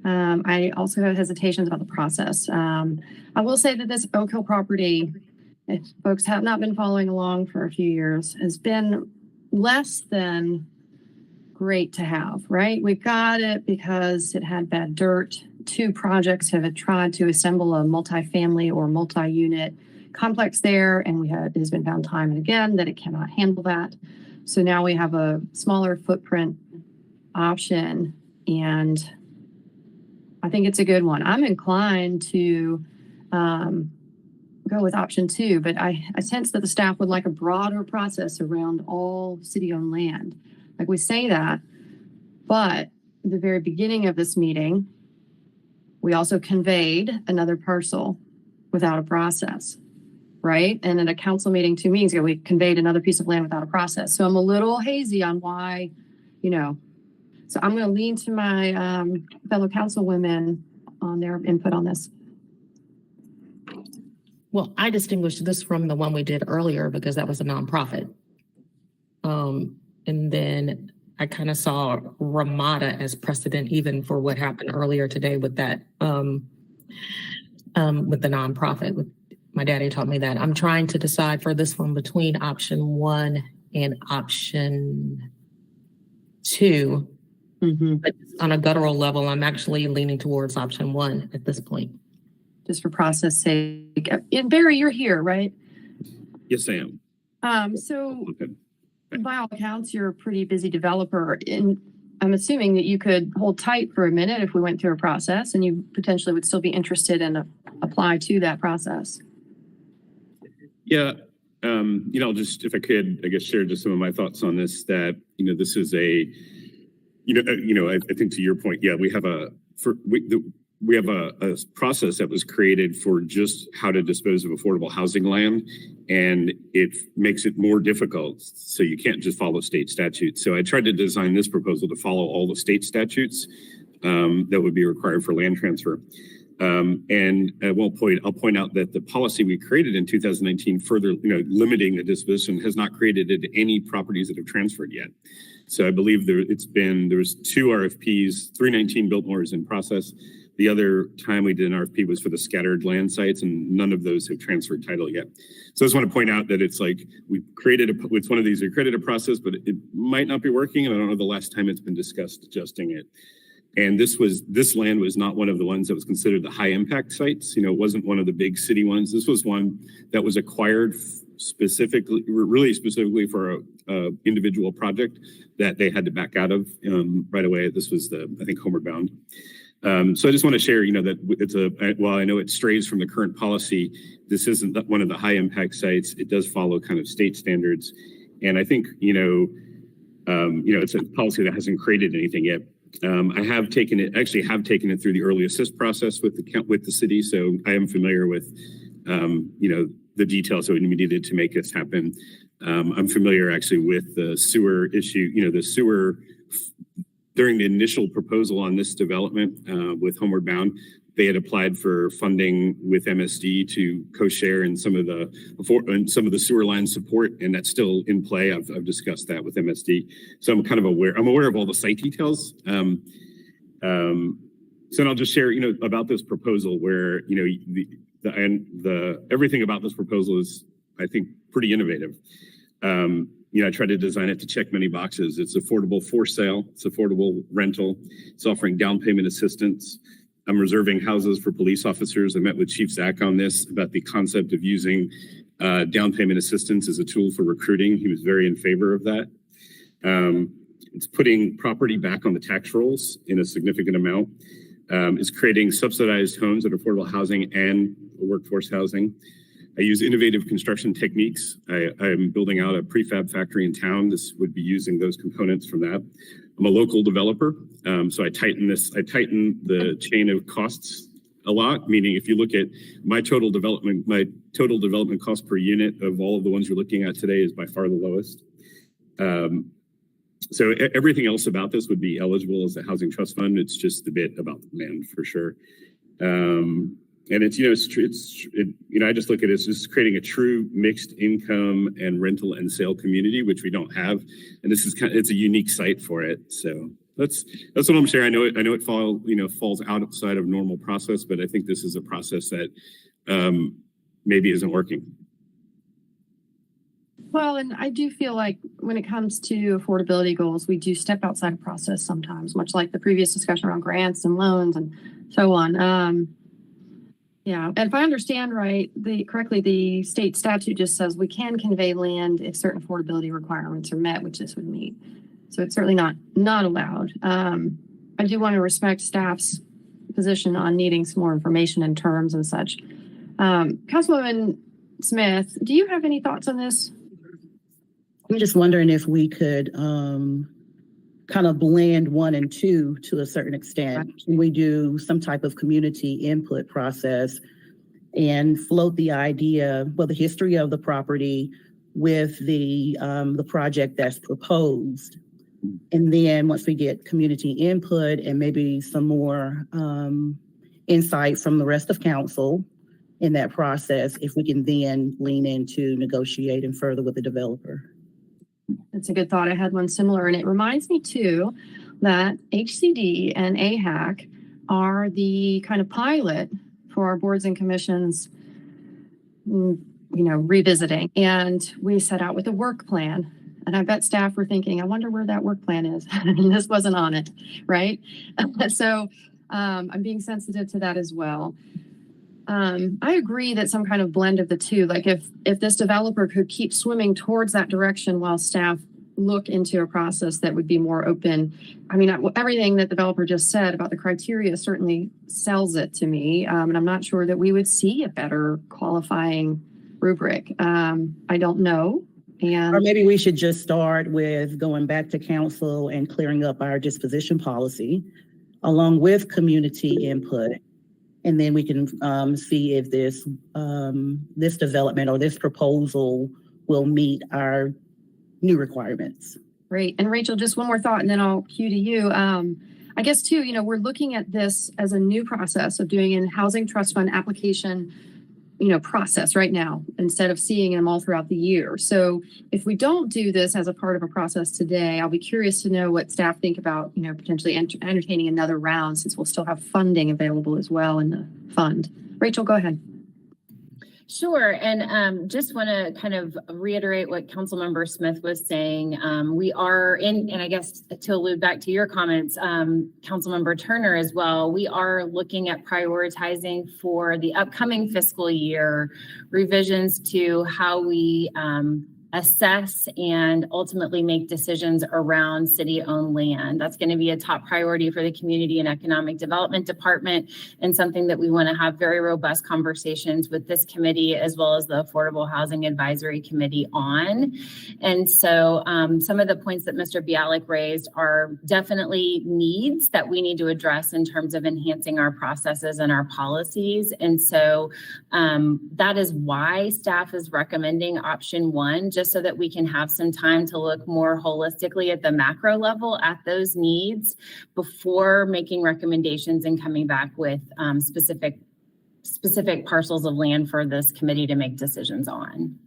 I also have hesitations about the process. I will say that this Oak Hill property, if folks have not been following along for a few years, has been less than great to have, right? We got it because it had bad dirt. 2 projects have tried to assemble a multifamily or multi-unit complex there, and it has been found time and again that it cannot handle that. So now we have a smaller footprint option, and I think it's a good one. I'm inclined to go with option 2, but I sense that the staff would like a broader process around all city-owned land. Like we say that, but at the very beginning of this meeting, we also conveyed another parcel without a process, right? And at a council meeting 2 meetings ago, we conveyed another piece of land without a process. So I'm a little hazy on why, so I'm going to lean to my fellow councilwomen on their input on this. Well, I distinguished this from the one we did earlier because that was a nonprofit. And then I kind of saw Ramada as precedent even for what happened earlier today with that, with the nonprofit. My daddy taught me that. I'm trying to decide for this one between option 1 and option 2. Mm-hmm. But on a guttural level, I'm actually leaning towards option 1 at this point. Just for process sake. And Barry, you're here, right? Yes, I am. So by all accounts, you're a pretty busy developer, and I'm assuming that you could hold tight for a minute if we went through a process, and you potentially would still be interested in apply to that process. Yeah, I'll just, if I could, I guess, share just some of my thoughts on this, that, this is I think to your point, yeah, we have a process that was created for just how to dispose of affordable housing land, and it makes it more difficult. So you can't just follow state statutes. So I tried to design this proposal to follow all the state statutes that would be required for land transfer. And at one point, I'll point out that the policy we created in 2019, further, limiting the disposition, has not created any properties that have transferred yet. So I believe there's 2 RFPs, 319 Biltmore is in process. The other time we did an RFP was for the scattered land sites, and none of those have transferred title yet. So I just want to point out that it's like it's one of these, we created a process, but it might not be working. And I don't know the last time it's been discussed adjusting it. And this land was not one of the ones that was considered the high impact sites. It wasn't one of the big city ones. This was one that was acquired really specifically for a individual project that they had to back out of right away. This was I think, Homeward Bound. So I just want to share, that while I know it strays from the current policy, this isn't one of the high impact sites. It does follow kind of state standards. And I think, it's a policy that hasn't created anything yet. I have taken it through the early assist process with the city. So I am familiar with, the details that we needed to make this happen. I'm familiar actually with the sewer issue, the sewer during the initial proposal on this development with Homeward Bound. They had applied for funding with MSD to co-share in some of the sewer line support, and that's still in play. I've discussed that with MSD, so I'm kind of aware. I'm aware of all the site details. So I'll just share, about this proposal, where everything about this proposal is, I think, pretty innovative. I tried to design it to check many boxes. It's affordable for sale. It's affordable rental. It's offering down payment assistance. I'm reserving houses for police officers. I met with Chief Zach on this about the concept of using down payment assistance as a tool for recruiting. He was very in favor of that. It's putting property back on the tax rolls in a significant amount. It's creating subsidized homes at affordable housing and workforce housing. I use innovative construction techniques. I'm building out a prefab factory in town. This would be using those components from that. I'm a local developer, so I tighten the chain of costs a lot. Meaning, if you look at my total development cost per unit of all of the ones you're looking at today is by far the lowest. So everything else about this would be eligible as a housing trust fund. It's just a bit about the land for sure. And it's, I just look at it as just creating a true mixed income and rental and sale community, which we don't have. And this is it's a unique site for it. So that's what I'm sharing. I know it falls outside of normal process, but I think this is a process that maybe isn't working. Well, and I do feel like when it comes to affordability goals, we do step outside of process sometimes, much like the previous discussion around grants and loans and so on. Yeah, and if I understand correctly, the state statute just says we can convey land if certain affordability requirements are met, which this would meet. So it's certainly not allowed. I do want to respect staff's position on needing some more information in terms and such. Councilwoman Smith, do you have any thoughts on this? I'm just wondering if we could kind of blend 1 and 2 to a certain extent. Can we do some type of community input process and float the idea, the history of the property with the project that's proposed? And then once we get community input and maybe some more insight from the rest of council in that process, if we can then lean into negotiating further with the developer. That's a good thought. I had one similar, and it reminds me too that HCD and AHAC are the kind of pilot for our boards and commissions, revisiting. And we set out with a work plan. And I bet staff were thinking, I wonder where that work plan is. And this wasn't on it, right? So I'm being sensitive to that as well. I agree that some kind of blend of the two, like if this developer could keep swimming towards that direction while staff look into a process that would be more open. I mean, everything that the developer just said about the criteria certainly sells it to me. And I'm not sure that we would see a better qualifying rubric. I don't know. Or And maybe we should just start with going back to council and clearing up our disposition policy along with community input. And then we can see if this development or this proposal will meet our new requirements. great. And Rachel, just one more thought, and then I'll cue to you. I guess too, we're looking at this as a new process of doing a housing trust fund application, process right now, instead of seeing them all throughout the year. So if we don't do this as a part of a process today, I'll be curious to know what staff think about, potentially entertaining another round, since we'll still have funding available as well in the fund. Rachel, go ahead. Sure, and just want to kind of reiterate what Councilmember Smith was saying. We are in, and I guess to allude back to your comments, Councilmember Turner as well, we are looking at prioritizing for the upcoming fiscal year revisions to how we assess and ultimately make decisions around city-owned land. That's going to be a top priority for the Community and Economic Development Department, and something that we want to have very robust conversations with this committee as well as the Affordable Housing Advisory Committee on. And so some of the points that Mr. Bialik raised are definitely needs that we need to address in terms of enhancing our processes and our policies. And so that is why staff is recommending option one, just so that we can have some time to look more holistically at the macro level at those needs before making recommendations and coming back with specific parcels of land for this committee to make decisions on.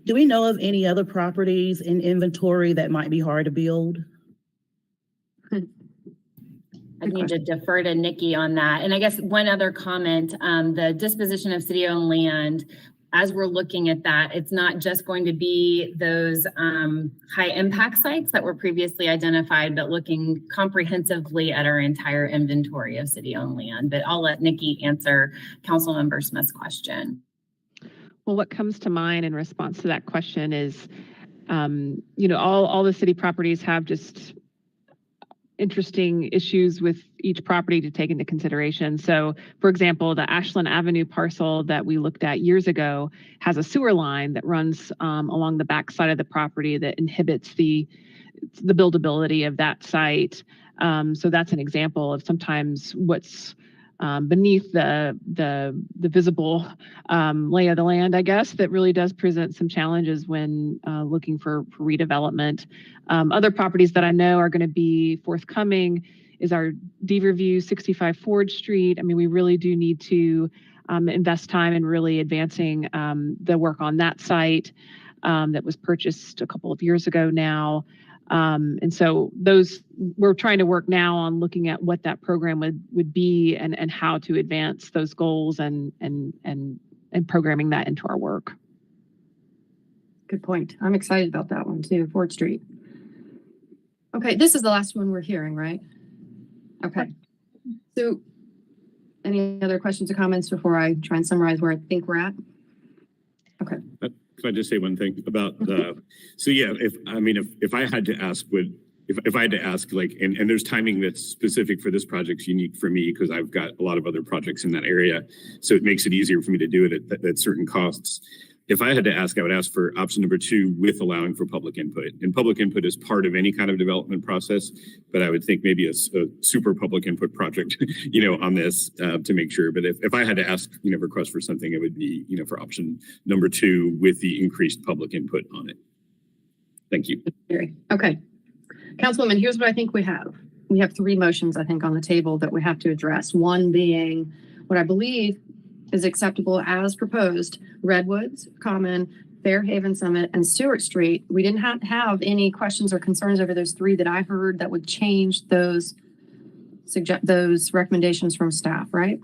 Do we know of any other properties in inventory that might be hard to build? I need to defer to Nikki on that. And I guess one other comment, the disposition of city-owned land, as we're looking at that, it's not just going to be those high impact sites that were previously identified, but looking comprehensively at our entire inventory of city-owned land. But I'll let Nikki answer Councilmember Smith's question. Well, what comes to mind in response to that question is, all the city properties have just interesting issues with each property to take into consideration. So, for example, the Ashland Avenue parcel that we looked at years ago has a sewer line that runs along the back side of the property that inhibits the buildability of that site. So that's an example of sometimes what's beneath the visible lay of the land, I guess, that really does present some challenges when looking for redevelopment. Other properties that I know are going to be forthcoming is our Deaverview 65 Ford Street. I mean, we really do need to invest time in really advancing the work on that site that was purchased a couple of years ago now. And so we're trying to work now on looking at what that program would be and how to advance those goals and programming that into our work. Good point. I'm excited about that one too, Ford Street. Okay, this is the last one we're hearing, right? Okay. So any other questions or comments before I try and summarize where I think we're at? Okay. Can I just say one thing about the, so yeah, if I had to ask, if I had to ask, like, and there's timing that's specific for this project, unique for me, because I've got a lot of other projects in that area. So it makes it easier for me to do it at certain costs. If I had to ask, I would ask for option number 2 with allowing for public input. And public input is part of any kind of development process, but I would think maybe a super public input project, on this to make sure. But if I had to ask, request for something, it would be, for option number 2 with the increased public input on it. Thank you. Okay. Councilwoman, here's what I think we have. We have 3 motions, I think, on the table that we have to address. One being what I believe is acceptable as proposed: Redwoods, Common, Fairhaven Summit, and Stewart Street. We didn't have any questions or concerns over those 3 that I heard that would change those recommendations from staff, right?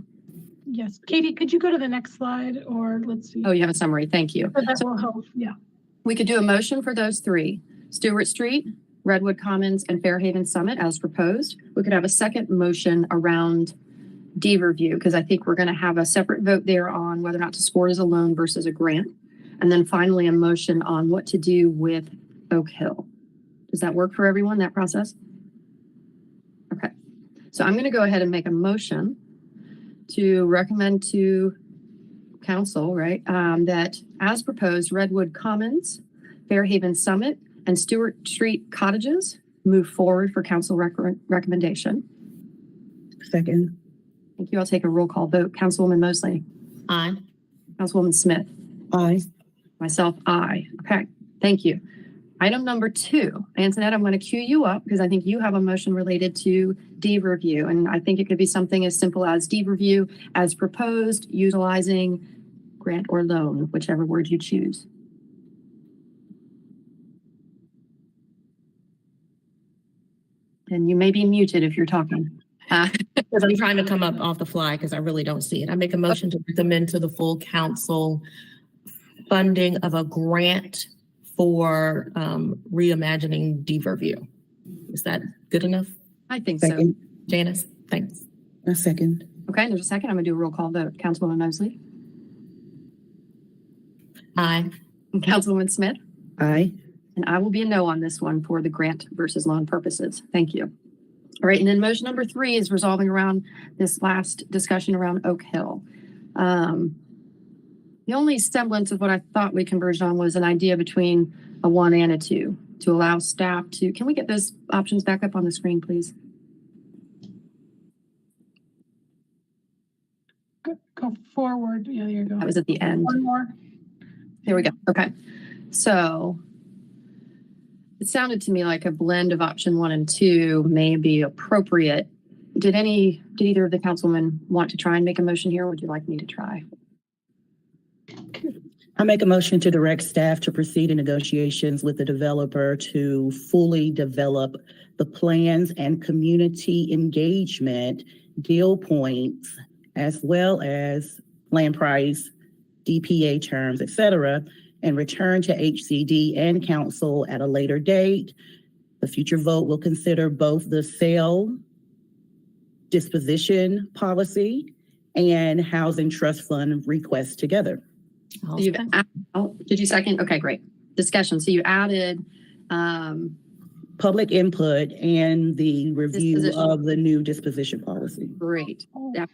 Yes. Katie, could you go to the next slide, or let's see. Oh, you have a summary. Thank you. That will help. Yeah. We could do a motion for those 3: Stewart Street, Redwood Commons, and Fairhaven Summit as proposed. We could have a second motion around Deaverview, because I think we're going to have a separate vote there on whether or not to score it as a loan versus a grant. And then finally, a motion on what to do with Oak Hill. Does that work for everyone, that process? So I'm going to go ahead and make a motion to recommend to council, right, that as proposed, Redwood Commons, Fairhaven Summit, and Stewart Street Cottages move forward for council recommendation. Second. Thank you. I'll take a roll call vote. Councilwoman Mosley. Aye. Councilwoman Smith. Aye. Myself, aye. Okay, thank you. Item number 2, Antoinette, I'm going to queue you up because I think you have a motion related to deed review. And I think it could be something as simple as deed review as proposed, utilizing grant or loan, whichever word you choose. And you may be muted if you're talking. Because I'm trying to come up off the fly because I really don't see it. I make a motion to recommend to the full council funding of a grant for reimagining deed review. Is that good enough? I think Second. so. Janice, thanks. A second. Okay, there's a second. I'm going to do a roll call vote. Councilwoman Mosley. Aye. And Councilwoman Smith. Aye. And I will be a no on this one for the grant versus loan purposes. Thank you. All right, and then motion number 3 is resolving around this last discussion around Oak Hill. The only semblance of what I thought we converged on was an idea between a 1 and a 2 to allow staff to, can we get those options back up on the screen, please? Go forward. Yeah, there you go. That was at the end. One more. There we go. Okay. So it sounded to me like a blend of option 1 and 2 may be appropriate. Did either of the councilmen want to try and make a motion here? Or would you like me to try? I make a motion to direct staff to proceed in negotiations with the developer to fully develop the plans and community engagement deal points, as well as land price, DPA terms, et cetera, and return to HCD and council at a later date. The future vote will consider both the sale disposition policy and housing trust fund requests together. So you've did you second? Okay, great. Discussion. So you added Public input and the review Disposition. of the new disposition policy. great. Yeah.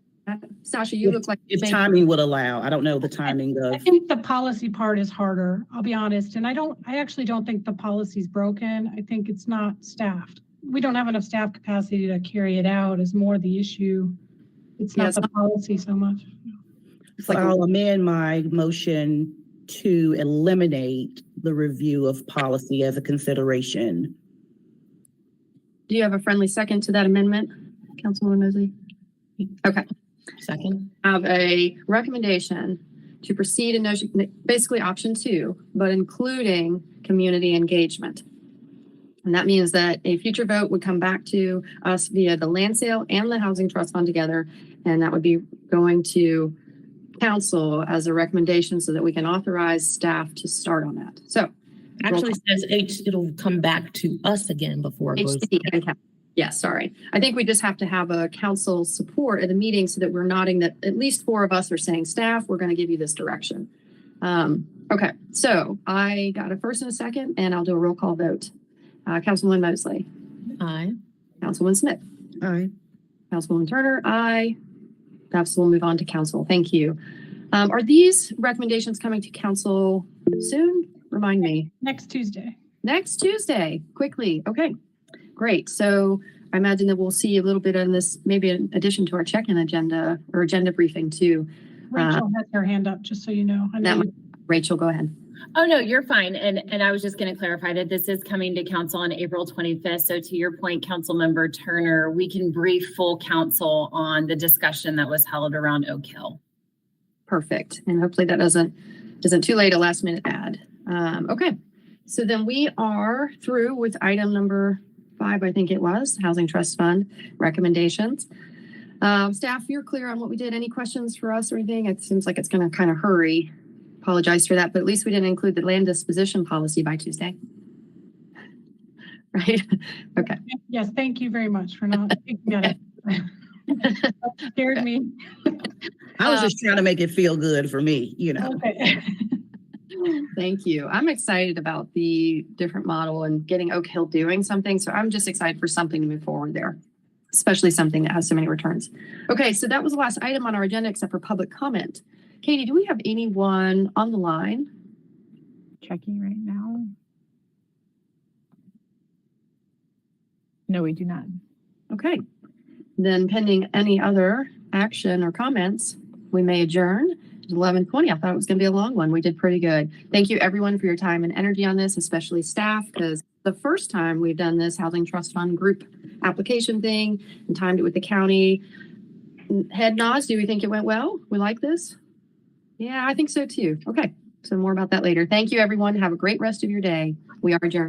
Sasha, you look like If timing would allow, I don't know the timing I of, think the policy part is harder, I'll be honest. And I actually don't think the policy's broken. I think it's not staffed. We don't have enough staff capacity to carry it out is more the issue. It's not Yes. the policy so much. so I'll amend my motion to eliminate the review of policy as a consideration. Do you have a friendly second to that amendment, Councilwoman Mosley? Okay. Second. I have a recommendation to proceed in basically option 2, but including community engagement. And that means that a future vote would come back to us via the land sale and the housing trust fund together. And that would be going to council as a recommendation so that we can authorize staff to start on that. So Actually says it'll come back to us again before it goes. HCD and council. Yes, sorry. I think we just have to have a council support at the meeting so that we're nodding that at least 4 of us are saying, staff, we're going to give you this direction. Okay, so I got a first and a second, and I'll do a roll call vote. Councilwoman Mosley. Aye. Councilwoman Smith. Aye. Councilwoman Turner. Aye. Perhaps we'll move on to council. Thank you. Are these recommendations coming to council soon? Remind me. Next Tuesday. Next Tuesday, quickly. Okay, great. So I imagine that we'll see a little bit on this, maybe in addition to our check-in agenda or agenda briefing too. Rachel has her hand up, just so you know. Rachel, go ahead. Oh, no, you're fine. And I was just going to clarify that this is coming to council on April 25th. So to your point, Councilmember Turner, we can brief full council on the discussion that was held around Oak Hill. Perfect. And hopefully that isn't too late a last minute add. Okay. So then we are through with item number 5, I think it was, Housing Trust Fund recommendations. Staff, you're clear on what we did. Any questions for us or anything? It seems like it's going to kind of hurry. Apologize for that, but at least we didn't include the land disposition policy by Tuesday. Right? Okay. Yes, thank you very much for not thinking at it. That scared me. I was just trying to make it feel good for me, you know. Okay. Thank you. I'm excited about the different model and getting Oak Hill doing something. So I'm just excited for something to move forward there. especially something that has so many returns. Okay, so that was the last item on our agenda except for public comment. Katie, do we have anyone on the line? Checking right now. No, we do not. Okay, then pending any other action or comments, we may adjourn. It's 11:20. I thought it was going to be a long one. We did pretty good. Thank you everyone for your time and energy on this, especially staff, because the first time we've done this Housing Trust Fund group application thing and timed it with the county. Head nods. Do we think it went well? We like this? Yeah, I think so too. Okay, so more about that later. Thank you everyone. Have a great rest of your day. We are adjourned.